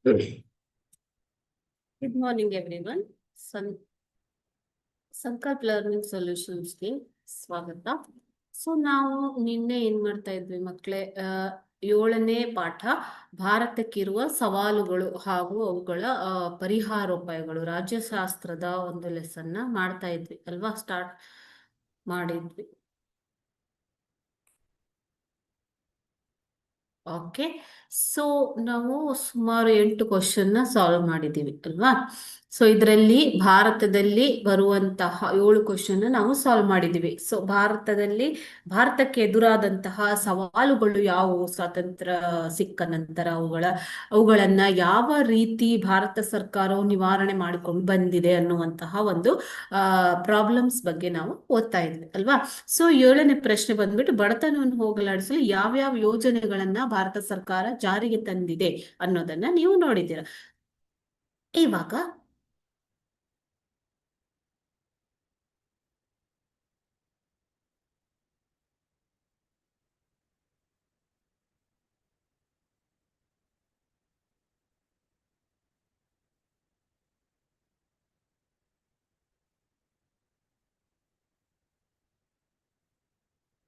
Good morning everyone. ಸಂ ಸಂಕಲ್ಪ learning ಸೊಲ್ಯೂಷನ್ಸ್ಗೆ ಸ್ವಾಗತ. ಸೊ ನಾವು ನಿನ್ನೆ ಏನ್ ಮಾಡ್ತಾ ಇದ್ವಿ ಮಕ್ಕಳೇ, 7ನೇ ಪಾಠ ಭಾರತಕ್ಕಿರುವ ಸವಾಲುಗಳು ಹಾಗೂ ಅವುಗಳ ಪರಿಹಾರೋಪಾಯಗಳು, ರಾಜ್ಯಶಾಸ್ತ್ರದ ಒಂದು ಲೆಸನ್ನ ಮಾಡ್ತಾ ಇದ್ವಿ ಅಲ್ವಾ, ಸ್ಟಾರ್ಟ್ ಮಾಡಿದ್ವಿ. ಓಕೆ, ಸೊ ನಾವು ಸುಮಾರು 8 ಕ್ವಶನ್ನ ಸಾಲ್ವ್ ಮಾಡಿದ್ದೀವಿ ಅಲ್ವಾ. ಸೊ ಇದರಲ್ಲಿ ಭಾರತದಲ್ಲಿ ಬರುವಂತಹ 7 ಕ್ವಶನ್ ನಾವು ಸಾಲ್ವ್ ಮಾಡಿದ್ದೀವಿ. ಸೊ ಭಾರತಕ್ಕೆ ಎದುರಾದಂತಹ ಸವಾಲುಗಳು ಯಾವುವು, ಸ್ವಾತಂತ್ರ್ಯ ಸಿಕ್ಕ ನಂತರ ಅವುಗಳನ್ನ ಯಾವ ರೀತಿ ಭಾರತ ಸರ್ಕಾರವು ನಿವಾರಣೆ ಮಾಡಿಕೊಂಡು ಬಂದಿದೆ ಅನ್ನುವಂತಹ ಒಂದು ಪ್ರಾಬ್ಲಮ್ಸ್ ಬಗ್ಗೆ ನಾವು ಓದ್ತಾ ಇದ್ವಿ ಅಲ್ವಾ. ಸೊ 7ನೇ ಪ್ರಶ್ನೆ ಬಂದ್ಬಿಟ್ಟು, ಬಡತನವನ್ನು ಹೋಗಲಾಡಿಸಲು ಯಾವ್ಯಾವ ಯೋಜನೆಗಳನ್ನ ಭಾರತ ಸರ್ಕಾರ ಜಾರಿಗೆ ತಂದಿದೆ ಅನ್ನೋದನ್ನ ನೀವು ನೋಡಿದ್ದೀರ. ಇವಾಗ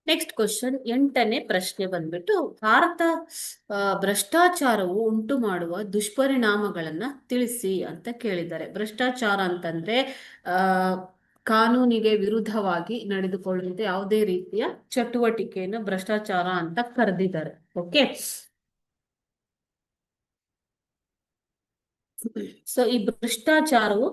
ನೆಕ್ಸ್ಟ್ ಕ್ವಶನ್, 8ನೇ ಪ್ರಶ್ನೆ ಬಂದ್ಬಿಟ್ಟು, ಭಾರತ ಭ್ರಷ್ಟಾಚಾರವು ಉಂಟು ಮಾಡುವ ದುಷ್ಪರಿಣಾಮಗಳನ್ನ ತಿಳಿಸಿ ಅಂತ ಕೇಳಿದ್ದಾರೆ. ಭ್ರಷ್ಟಾಚಾರ ಅಂತಂದ್ರೆ ಕಾನೂನಿಗೆ ವಿರುದ್ಧವಾಗಿ ನಡೆದುಕೊಳ್ಳುವಂತೆ ಯಾವುದೇ ರೀತಿಯ ಚಟುವಟಿಕೆಯನ್ನು ಭ್ರಷ್ಟಾಚಾರ ಅಂತ ಕರೆದಿದ್ದಾರೆ. ಓಕೆ, ಸೊ ಈ ಭ್ರಷ್ಟಾಚಾರವು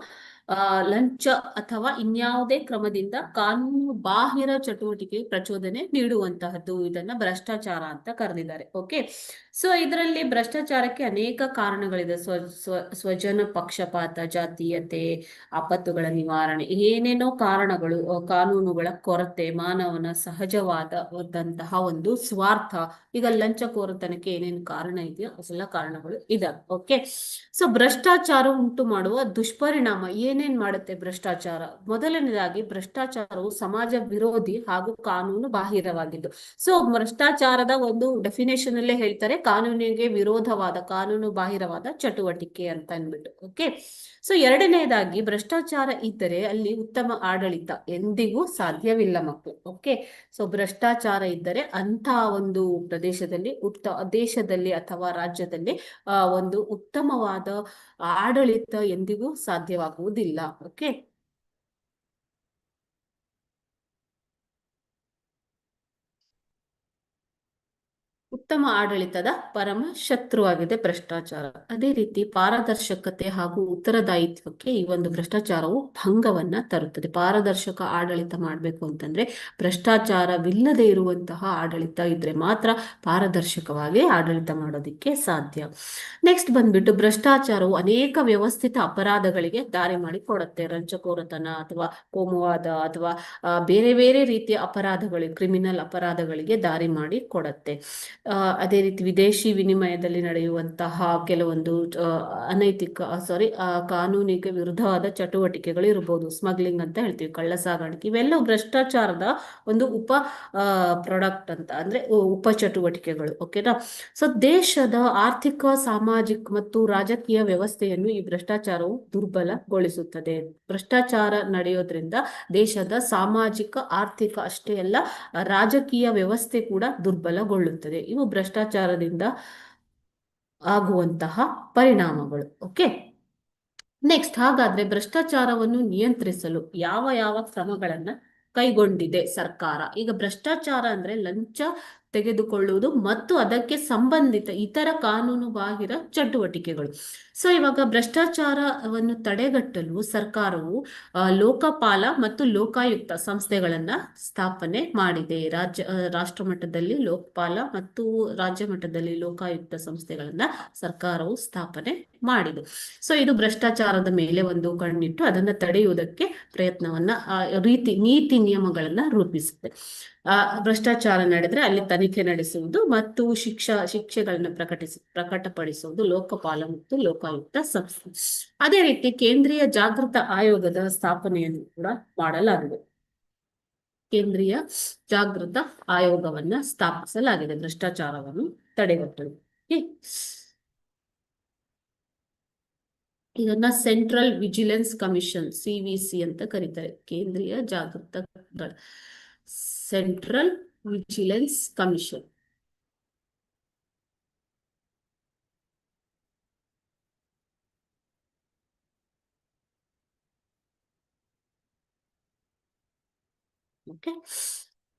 ಲಂಚ ಅಥವಾ ಇನ್ಯಾವುದೇ ಕ್ರಮದಿಂದ ಕಾನೂನು ಬಾಹಿರ ಚಟುವಟಿಕೆ ಪ್ರಚೋದನೆ ನೀಡುವಂತಹದ್ದು, ಇದನ್ನ ಭ್ರಷ್ಟಾಚಾರ ಅಂತ ಕರೆದಿದ್ದಾರೆ. ಓಕೆ, ಸೊ ಇದರಲ್ಲಿ ಭ್ರಷ್ಟಾಚಾರಕ್ಕೆ ಅನೇಕ ಕಾರಣಗಳಿದೆ. ಸ್ವಜನ ಪಕ್ಷಪಾತ, ಜಾತೀಯತೆ, ಆಪತ್ತುಗಳ ನಿವಾರಣೆ, ಏನೇನೋ ಕಾರಣಗಳು, ಕಾನೂನುಗಳ ಕೊರತೆ, ಮಾನವನ ಸಹಜವಾದಂತಹ ಒಂದು ಸ್ವಾರ್ಥ, ಈಗ ಲಂಚಕೋರತನಕ್ಕೆ ಏನೇನು ಕಾರಣ ಇದೆಯೋ ಅವೆಲ್ಲ ಕಾರಣಗಳು ಇದಾವೆ. ಓಕೆ, ಸೊ ಭ್ರಷ್ಟಾಚಾರ ಉಂಟು ಮಾಡುವ ದುಷ್ಪರಿಣಾಮ ಏನೇನ್ ಮಾಡುತ್ತೆ ಭ್ರಷ್ಟಾಚಾರ? ಮೊದಲನೇದಾಗಿ, ಭ್ರಷ್ಟಾಚಾರವು ಸಮಾಜ ವಿರೋಧಿ ಹಾಗೂ ಕಾನೂನು ಬಾಹಿರವಾಗಿದ್ದು. ಸೊ ಭ್ರಷ್ಟಾಚಾರದ ಒಂದು ಡೆಫಿನೇಷನ್ ಅಲ್ಲೇ ಹೇಳ್ತಾರೆ, ಕಾನೂನಿಗೆ ವಿರೋಧವಾದ, ಕಾನೂನು ಬಾಹಿರವಾದ ಚಟುವಟಿಕೆ ಅಂತ ಅಂದ್ಬಿಟ್ಟು. ಓಕೆ, ಸೊ ಎರಡನೇದಾಗಿ, ಭ್ರಷ್ಟಾಚಾರ ಇದ್ದರೆ ಅಲ್ಲಿ ಉತ್ತಮ ಆಡಳಿತ ಎಂದಿಗೂ ಸಾಧ್ಯವಿಲ್ಲ ಮಕ್ಕಳು. ಓಕೆ, ಸೊ ಭ್ರಷ್ಟಾಚಾರ ಇದ್ದರೆ ಅಂತ ಒಂದು ಪ್ರದೇಶದಲ್ಲಿ, ದೇಶದಲ್ಲಿ ಅಥವಾ ರಾಜ್ಯದಲ್ಲಿ ಒಂದು ಉತ್ತಮವಾದ ಆಡಳಿತ ಎಂದಿಗೂ ಸಾಧ್ಯವಾಗುವುದಿಲ್ಲ. ಓಕೆ, ಉತ್ತಮ ಆಡಳಿತದ ಪರಮ ಶತ್ರುವಾಗಿದೆ ಭ್ರಷ್ಟಾಚಾರ. ಅದೇ ರೀತಿ ಪಾರದರ್ಶಕತೆ ಹಾಗೂ ಉತ್ತರದಾಯಿತ್ವಕ್ಕೆ ಈ ಒಂದು ಭ್ರಷ್ಟಾಚಾರವು ಭಂಗವನ್ನ ತರುತ್ತದೆ. ಪಾರದರ್ಶಕ ಆಡಳಿತ ಮಾಡಬೇಕು ಅಂತಂದ್ರೆ ಭ್ರಷ್ಟಾಚಾರವಿಲ್ಲದೆ ಇರುವಂತಹ ಆಡಳಿತ ಇದ್ರೆ ಮಾತ್ರ ಪಾರದರ್ಶಕವಾಗಿ ಆಡಳಿತ ಮಾಡೋದಿಕ್ಕೆ ಸಾಧ್ಯ. ನೆಕ್ಸ್ಟ್ ಬಂದ್ಬಿಟ್ಟು, ಭ್ರಷ್ಟಾಚಾರವು ಅನೇಕ ವ್ಯವಸ್ಥಿತ ಅಪರಾಧಗಳಿಗೆ ದಾರಿ ಮಾಡಿ ಕೊಡುತ್ತೆ. ರಂಚಕೋರತನ ಅಥವಾ ಕೋಮುವಾದ ಅಥವಾ ಬೇರೆ ಬೇರೆ ರೀತಿಯ ಅಪರಾಧಗಳು, ಕ್ರಿಮಿನಲ್ ಅಪರಾಧಗಳಿಗೆ ದಾರಿ ಮಾಡಿ ಕೊಡುತ್ತೆ. ಅದೇ ರೀತಿ ವಿದೇಶಿ ವಿನಿಮಯದಲ್ಲಿ ನಡೆಯುವಂತಹ ಕೆಲವೊಂದು ಅನೈತಿಕ ಕಾನೂನಿಗೆ ವಿರುದ್ಧವಾದ ಚಟುವಟಿಕೆಗಳು ಇರಬಹುದು. ಸ್ಮಗ್ಲಿಂಗ್ ಅಂತ ಹೇಳ್ತೀವಿ, ಕಳ್ಳ ಸಾಗಾಣಿಕೆ, ಇವೆಲ್ಲ ಭ್ರಷ್ಟಾಚಾರದ ಒಂದು ಪ್ರಾಡಕ್ಟ್ ಅಂತ ಅಂದ್ರೆ ಉಪ ಚಟುವಟಿಕೆಗಳು. ಓಕೆನಾ, ಸೊ ದೇಶದ ಆರ್ಥಿಕ, ಸಾಮಾಜಿಕ ಮತ್ತು ರಾಜಕೀಯ ವ್ಯವಸ್ಥೆಯನ್ನು ಈ ಭ್ರಷ್ಟಾಚಾರವು ದುರ್ಬಲಗೊಳಿಸುತ್ತದೆ. ಭ್ರಷ್ಟಾಚಾರ ನಡೆಯೋದ್ರಿಂದ ದೇಶದ ಸಾಮಾಜಿಕ, ಆರ್ಥಿಕ ಅಷ್ಟೇ ಅಲ್ಲ, ರಾಜಕೀಯ ವ್ಯವಸ್ಥೆ ಕೂಡ ದುರ್ಬಲಗೊಳ್ಳುತ್ತದೆ. ಇವು ಭ್ರಷ್ಟಾಚಾರದಿಂದ ಆಗುವಂತಹ ಪರಿಣಾಮಗಳು. ಓಕೆ, ನೆಕ್ಸ್ಟ್, ಹಾಗಾದ್ರೆ ಭ್ರಷ್ಟಾಚಾರವನ್ನು ನಿಯಂತ್ರಿಸಲು ಯಾವ ಯಾವ ಕ್ರಮಗಳನ್ನ ಕೈಗೊಂಡಿದೆ ಸರ್ಕಾರ? ಈಗ ಭ್ರಷ್ಟಾಚಾರ ಅಂದ್ರೆ ಲಂಚ ತೆಗೆದುಕೊಳ್ಳುವುದು ಮತ್ತು ಅದಕ್ಕೆ ಸಂಬಂಧಿತ ಇತರ ಕಾನೂನು ಬಾಹಿರ ಚಟುವಟಿಕೆಗಳು. ಸೊ ಇವಾಗ ಭ್ರಷ್ಟಾಚಾರವನ್ನು ತಡೆಗಟ್ಟಲು ಸರ್ಕಾರವು ಲೋಕಪಾಲ ಮತ್ತು ಲೋಕಾಯುಕ್ತ ಸಂಸ್ಥೆಗಳನ್ನ ಸ್ಥಾಪನೆ ಮಾಡಿದೆ. ರಾಷ್ಟ್ರ ಮಟ್ಟದಲ್ಲಿ ಲೋಕಪಾಲ ಮತ್ತು ರಾಜ್ಯ ಮಟ್ಟದಲ್ಲಿ ಲೋಕಾಯುಕ್ತ ಸಂಸ್ಥೆಗಳನ್ನ ಸರ್ಕಾರವು ಸ್ಥಾಪನೆ ಮಾಡಿದೆ. ಸೊ ಇದು ಭ್ರಷ್ಟಾಚಾರದ ಮೇಲೆ ಒಂದು ಕಣ್ಣಿಟ್ಟು ಅದನ್ನ ತಡೆಯುವುದಕ್ಕೆ ಪ್ರಯತ್ನವನ್ನ, ನೀತಿ ನಿಯಮಗಳನ್ನ ರೂಪಿಸುತ್ತೆ. ಭ್ರಷ್ಟಾಚಾರ ನಡೆದ್ರೆ ಅಲ್ಲಿ ತನಿಖೆ ನಡೆಸುವುದು ಮತ್ತು ಶಿಕ್ಷೆಗಳನ್ನ ಪ್ರಕಟಪಡಿಸುವುದು ಲೋಕಪಾಲ ಮತ್ತು ಲೋಕಾಯುಕ್ತ ಸಂಸ್ಥೆ. ಅದೇ ರೀತಿ ಕೇಂದ್ರೀಯ ಜಾಗೃತ ಆಯೋಗದ ಸ್ಥಾಪನೆಯನ್ನು ಕೂಡ ಮಾಡಲಾಗಿದೆ. ಕೇಂದ್ರೀಯ ಜಾಗೃತ ಆಯೋಗವನ್ನ ಸ್ಥಾಪಿಸಲಾಗಿದೆ ಭ್ರಷ್ಟಾಚಾರವನ್ನು ತಡೆಗಟ್ಟಲು. ಇದನ್ನ ಸೆಂಟ್ರಲ್ ವಿಜಿಲೆನ್ಸ್ ಕಮಿಷನ್ CVC ಅಂತ ಕರೀತಾರೆ, ಕೇಂದ್ರೀಯ ಜಾಗೃತ ದಳ, central vigilance commission. Okay,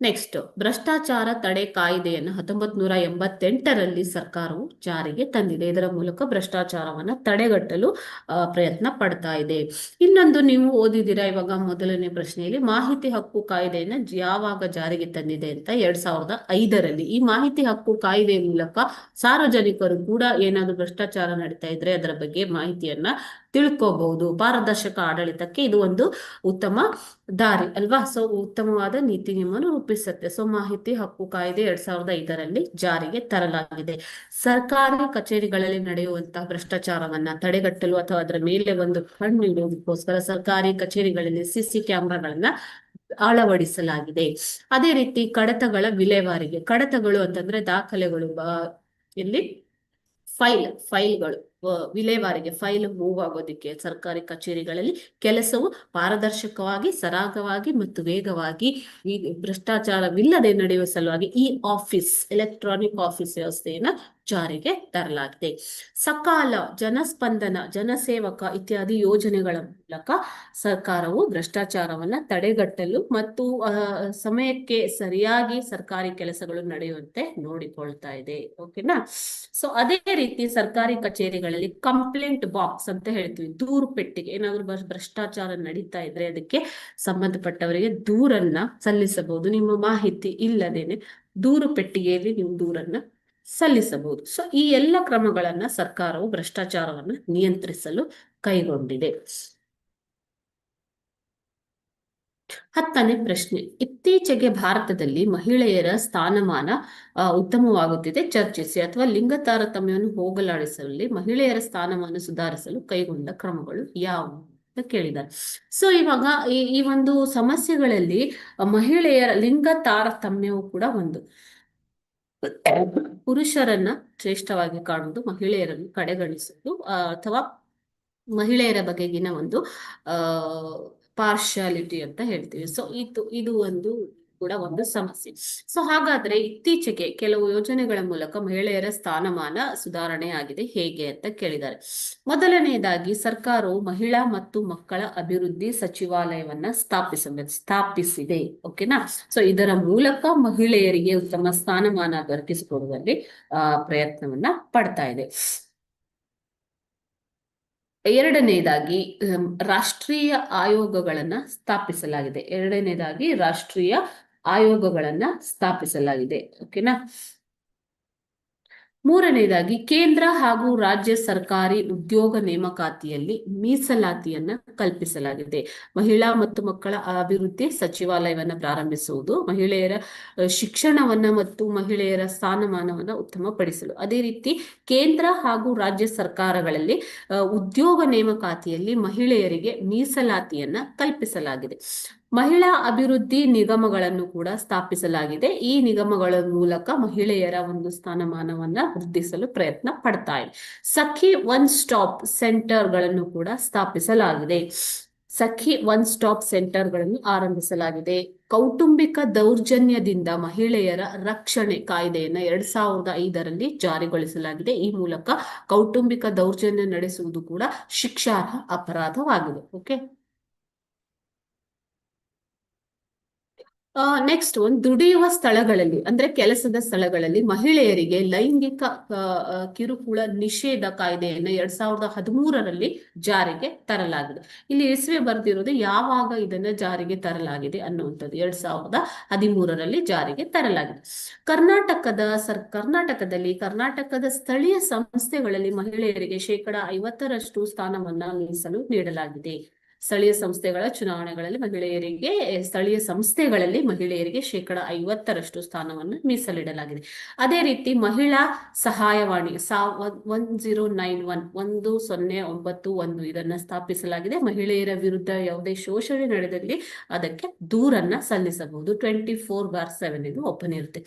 next, ಭ್ರಷ್ಟಾಚಾರ ತಡೆ ಕಾಯ್ದೆಯನ್ನು 1988ರಲ್ಲಿ ಸರ್ಕಾರವು ಜಾರಿಗೆ ತಂದಿದೆ. ಇದರ ಮೂಲಕ ಭ್ರಷ್ಟಾಚಾರವನ್ನ ತಡೆಗಟ್ಟಲು ಪ್ರಯತ್ನ ಪಡ್ತಾ ಇದೆ. ಇನ್ನೊಂದು ನೀವು ಓದಿದ್ದೀರಾ ಇವಾಗ ಮೊದಲನೇ ಪ್ರಶ್ನೆಯಲ್ಲಿ, ಮಾಹಿತಿ ಹಕ್ಕು ಕಾಯ್ದೆಯನ್ನ ಯಾವಾಗ ಜಾರಿಗೆ ತಂದಿದೆ ಅಂತ 2005ರಲ್ಲಿ. ಈ ಮಾಹಿತಿ ಹಕ್ಕು ಕಾಯ್ದೆಯ ಮೂಲಕ ಸಾರ್ವಜನಿಕರು ಕೂಡ ಏನಾದ್ರು ಭ್ರಷ್ಟಾಚಾರ ನಡೀತಾ ಇದ್ರೆ ಅದರ ಬಗ್ಗೆ ಮಾಹಿತಿಯನ್ನ ತಿಳ್ಕೋಬಹುದು. ಪಾರದರ್ಶಕ ಆಡಳಿತಕ್ಕೆ ಇದು ಒಂದು ಉತ್ತಮ ದಾರಿ ಅಲ್ವಾ. ಸೊ ಉತ್ತಮವಾದ ನೀತಿ ನಿಯಮವನ್ನು ರೂಪಿಸುತ್ತೆ. ಸೊ ಮಾಹಿತಿ ಹಕ್ಕು ಕಾಯ್ದೆ 2005ರಲ್ಲಿ ಜಾರಿಗೆ ತರಲಾಗಿದೆ. ಸರ್ಕಾರಿ ಕಚೇರಿಗಳಲ್ಲಿ ನಡೆಯುವಂತಹ ಭ್ರಷ್ಟಾಚಾರವನ್ನ ತಡೆಗಟ್ಟಲು ಅಥವಾ ಅದರ ಮೇಲೆ ಒಂದು ಕಣ್ಣು ಇಡುವುದಕ್ಕೋಸ್ಕರ ಸರ್ಕಾರಿ ಕಚೇರಿಗಳಲ್ಲಿ CC ಕ್ಯಾಮೆರಾಗಳನ್ನ ಅಳವಡಿಸಲಾಗಿದೆ. ಅದೇ ರೀತಿ ಕಡತಗಳ ವಿಲೇವಾರಿಗೆ, ಕಡತಗಳು ಅಂತಂದ್ರೆ ದಾಖಲೆಗಳು, ಇಲ್ಲಿ ಫೈಲ್ಗಳು ವಿಲೇವಾರಿಗೆ, ಫೈಲ್ ಮೂವ್ ಆಗೋದಿಕ್ಕೆ ಸರ್ಕಾರಿ ಕಚೇರಿಗಳಲ್ಲಿ ಕೆಲಸವು ಪಾರದರ್ಶಕವಾಗಿ, ಸರಾಗವಾಗಿ ಮತ್ತು ವೇಗವಾಗಿ ಈ ಭ್ರಷ್ಟಾಚಾರವಿಲ್ಲದೆ ನಡೆಯುವ ಸಲುವಾಗಿ ಈ ಆಫೀಸ್, ಎಲೆಕ್ಟ್ರಾನಿಕ್ ಆಫೀಸ್ ವ್ಯವಸ್ಥೆಯನ್ನ ಜಾರಿಗೆ ತರಲಾಗಿದೆ. ಸಕಾಲ, ಜನಸ್ಪಂದನ, ಜನಸೇವಕ ಇತ್ಯಾದಿ ಯೋಜನೆಗಳ ಮೂಲಕ ಸರ್ಕಾರವು ಭ್ರಷ್ಟಾಚಾರವನ್ನ ತಡೆಗಟ್ಟಲು ಮತ್ತು ಸಮಯಕ್ಕೆ ಸರಿಯಾಗಿ ಸರ್ಕಾರಿ ಕೆಲಸಗಳು ನಡೆಯುವಂತೆ ನೋಡಿಕೊಳ್ತಾ ಇದೆ. ಓಕೆನಾ. ಸೊ ಅದೇ ರೀತಿ ಸರ್ಕಾರಿ ಕಚೇರಿಗಳಲ್ಲಿ ಕಂಪ್ಲೇಂಟ್ ಬಾಕ್ಸ್ ಅಂತ ಹೇಳ್ತೀವಿ, ದೂರು ಪೆಟ್ಟಿಗೆ. ಏನಾದ್ರು ಭ್ರಷ್ಟಾಚಾರ ನಡೀತಾ ಇದ್ರೆ ಅದಕ್ಕೆ ಸಂಬಂಧಪಟ್ಟವರಿಗೆ ದೂರನ್ನ ಸಲ್ಲಿಸಬಹುದು. ನಿಮ್ಮ ಮಾಹಿತಿ ಇಲ್ಲದೇನೆ ದೂರು ಪೆಟ್ಟಿಗೆಯಲ್ಲಿ ನೀವು ದೂರನ್ನ ಸಲ್ಲಿಸಬಹುದು. ಸೊ ಈ ಎಲ್ಲ ಕ್ರಮಗಳನ್ನ ಸರ್ಕಾರವು ಭ್ರಷ್ಟಾಚಾರವನ್ನು ನಿಯಂತ್ರಿಸಲು ಕೈಗೊಂಡಿದೆ. 10ನೇ ಪ್ರಶ್ನೆ, ಇತ್ತೀಚೆಗೆ ಭಾರತದಲ್ಲಿ ಮಹಿಳೆಯರ ಸ್ಥಾನಮಾನ ಉತ್ತಮವಾಗುತ್ತಿದೆ, ಚರ್ಚಿಸಿ. ಅಥವಾ ಲಿಂಗ ತಾರತಮ್ಯವನ್ನು ಹೋಗಲಾಡಿಸಲು ಮಹಿಳೆಯರ ಸ್ಥಾನಮಾನ ಸುಧಾರಿಸಲು ಕೈಗೊಂಡ ಕ್ರಮಗಳು ಯಾವುವು ಅಂತ ಕೇಳಿದ್ದಾರೆ. ಸೊ ಇವಾಗ ಈ ಒಂದು ಸಮಸ್ಯೆಗಳಲ್ಲಿ ಮಹಿಳೆಯರ ಲಿಂಗ ತಾರತಮ್ಯವು ಕೂಡ ಒಂದು. ಪುರುಷರನ್ನ ಶ್ರೇಷ್ಠವಾಗಿ ಕಾಣುವುದು, ಮಹಿಳೆಯರನ್ನು ಕಡೆಗಣಿಸುವುದು, ಅಥವಾ ಮಹಿಳೆಯರ ಬಗೆಗಿನ ಒಂದು ಪಾರ್ಶಾಲಿಟಿ ಅಂತ ಹೇಳ್ತೀವಿ. ಸೊ ಇದು ಒಂದು ಕೂಡ ಒಂದು ಸಮಸ್ಯೆ. ಸೊ ಹಾಗಾದ್ರೆ ಇತ್ತೀಚೆಗೆ ಕೆಲವು ಯೋಜನೆಗಳ ಮೂಲಕ ಮಹಿಳೆಯರ ಸ್ಥಾನಮಾನ ಸುಧಾರಣೆ ಆಗಿದೆ, ಹೇಗೆ ಅಂತ ಕೇಳಿದ್ದಾರೆ. ಮೊದಲನೆಯದಾಗಿ ಸರ್ಕಾರವು ಮಹಿಳಾ ಮತ್ತು ಮಕ್ಕಳ ಅಭಿವೃದ್ಧಿ ಸಚಿವಾಲಯವನ್ನ ಸ್ಥಾಪಿಸಿದೆ. ಓಕೆನಾ. ಸೊ ಇದರ ಮೂಲಕ ಮಹಿಳೆಯರಿಗೆ ಉತ್ತಮ ಸ್ಥಾನಮಾನ ದೊರಕಿಸಿಕೊಡುವಲ್ಲಿ ಪ್ರಯತ್ನವನ್ನ ಪಡ್ತಾ ಇದೆ. ಎರಡನೇದಾಗಿ ರಾಷ್ಟ್ರೀಯ ಆಯೋಗಗಳನ್ನ ಸ್ಥಾಪಿಸಲಾಗಿದೆ. ಓಕೆನಾ. ಮೂರನೇದಾಗಿ ಕೇಂದ್ರ ಹಾಗೂ ರಾಜ್ಯ ಸರ್ಕಾರಿ ಉದ್ಯೋಗ ನೇಮಕಾತಿಯಲ್ಲಿ ಮೀಸಲಾತಿಯನ್ನ ಕಲ್ಪಿಸಲಾಗಿದೆ. ಮಹಿಳಾ ಮತ್ತು ಮಕ್ಕಳ ಅಭಿವೃದ್ಧಿ ಸಚಿವಾಲಯವನ್ನ ಪ್ರಾರಂಭಿಸುವುದು ಮಹಿಳೆಯರ ಶಿಕ್ಷಣವನ್ನ ಮತ್ತು ಮಹಿಳೆಯರ ಸ್ಥಾನಮಾನವನ್ನ ಉತ್ತಮಪಡಿಸಲು. ಅದೇ ರೀತಿ ಕೇಂದ್ರ ಹಾಗೂ ರಾಜ್ಯ ಸರ್ಕಾರಗಳಲ್ಲಿ ಉದ್ಯೋಗ ನೇಮಕಾತಿಯಲ್ಲಿ ಮಹಿಳೆಯರಿಗೆ ಮೀಸಲಾತಿಯನ್ನ ಕಲ್ಪಿಸಲಾಗಿದೆ. ಮಹಿಳಾ ಅಭಿವೃದ್ಧಿ ನಿಗಮಗಳನ್ನು ಕೂಡ ಸ್ಥಾಪಿಸಲಾಗಿದೆ. ಈ ನಿಗಮಗಳ ಮೂಲಕ ಮಹಿಳೆಯರ ಒಂದು ಸ್ಥಾನಮಾನವನ್ನ ವೃದ್ಧಿಸಲು ಪ್ರಯತ್ನ ಪಡ್ತಾ ಇದೆ. ಸಖಿ ಒನ್ ಸ್ಟಾಪ್ ಸೆಂಟರ್ಗಳನ್ನು ಕೂಡ ಸ್ಥಾಪಿಸಲಾಗಿದೆ. ಸಖಿ ಒನ್ ಸ್ಟಾಪ್ ಸೆಂಟರ್ಗಳನ್ನು ಆರಂಭಿಸಲಾಗಿದೆ. ಕೌಟುಂಬಿಕ ದೌರ್ಜನ್ಯದಿಂದ ಮಹಿಳೆಯರ ರಕ್ಷಣೆ ಕಾಯ್ದೆಯನ್ನ 2005ರಲ್ಲಿ ಜಾರಿಗೊಳಿಸಲಾಗಿದೆ. ಈ ಮೂಲಕ ಕೌಟುಂಬಿಕ ದೌರ್ಜನ್ಯ ನಡೆಸುವುದು ಕೂಡ ಶಿಕ್ಷಾರ್ಹ ಅಪರಾಧವಾಗಿದೆ. ಓಕೆ. ನೆಕ್ಸ್ಟ್ ಒಂದು, ದುಡಿಯುವ ಸ್ಥಳಗಳಲ್ಲಿ ಅಂದ್ರೆ ಕೆಲಸದ ಸ್ಥಳಗಳಲ್ಲಿ ಮಹಿಳೆಯರಿಗೆ ಲೈಂಗಿಕ ಕಿರುಕುಳ ನಿಷೇಧ ಕಾಯ್ದೆಯನ್ನು 2013ರಲ್ಲಿ ಜಾರಿಗೆ ತರಲಾಗಿದೆ. ಇಲ್ಲಿ ಇಸ್ವಿ ಬರ್ದಿರೋದು ಯಾವಾಗ ಇದನ್ನ ಜಾರಿಗೆ ತರಲಾಗಿದೆ ಅನ್ನುವಂಥದ್ದು. 2013ರಲ್ಲಿ ಜಾರಿಗೆ ತರಲಾಗಿದೆ. ಕರ್ನಾಟಕದ ಸ್ಥಳೀಯ ಸಂಸ್ಥೆಗಳಲ್ಲಿ ಮಹಿಳೆಯರಿಗೆ 50% ಸ್ಥಾನವನ್ನ ಮೀಸಲು ನೀಡಲಾಗಿದೆ. ಸ್ಥಳೀಯ ಸಂಸ್ಥೆಗಳ ಚುನಾವಣೆಗಳಲ್ಲಿ ಸ್ಥಳೀಯ ಸಂಸ್ಥೆಗಳಲ್ಲಿ ಮಹಿಳೆಯರಿಗೆ 50% ಸ್ಥಾನವನ್ನು ಮೀಸಲಿಡಲಾಗಿದೆ. ಅದೇ ರೀತಿ ಮಹಿಳಾ ಸಹಾಯವಾಣಿ 1091 ಇದನ್ನ ಸ್ಥಾಪಿಸಲಾಗಿದೆ. ಮಹಿಳೆಯರ ವಿರುದ್ಧ ಯಾವುದೇ ಶೋಷಣೆ ನಡೆದಲ್ಲಿ ಅದಕ್ಕೆ ದೂರನ್ನ ಸಲ್ಲಿಸಬಹುದು. 24/7 ಇದು ಓಪನ್ ಇರುತ್ತೆ.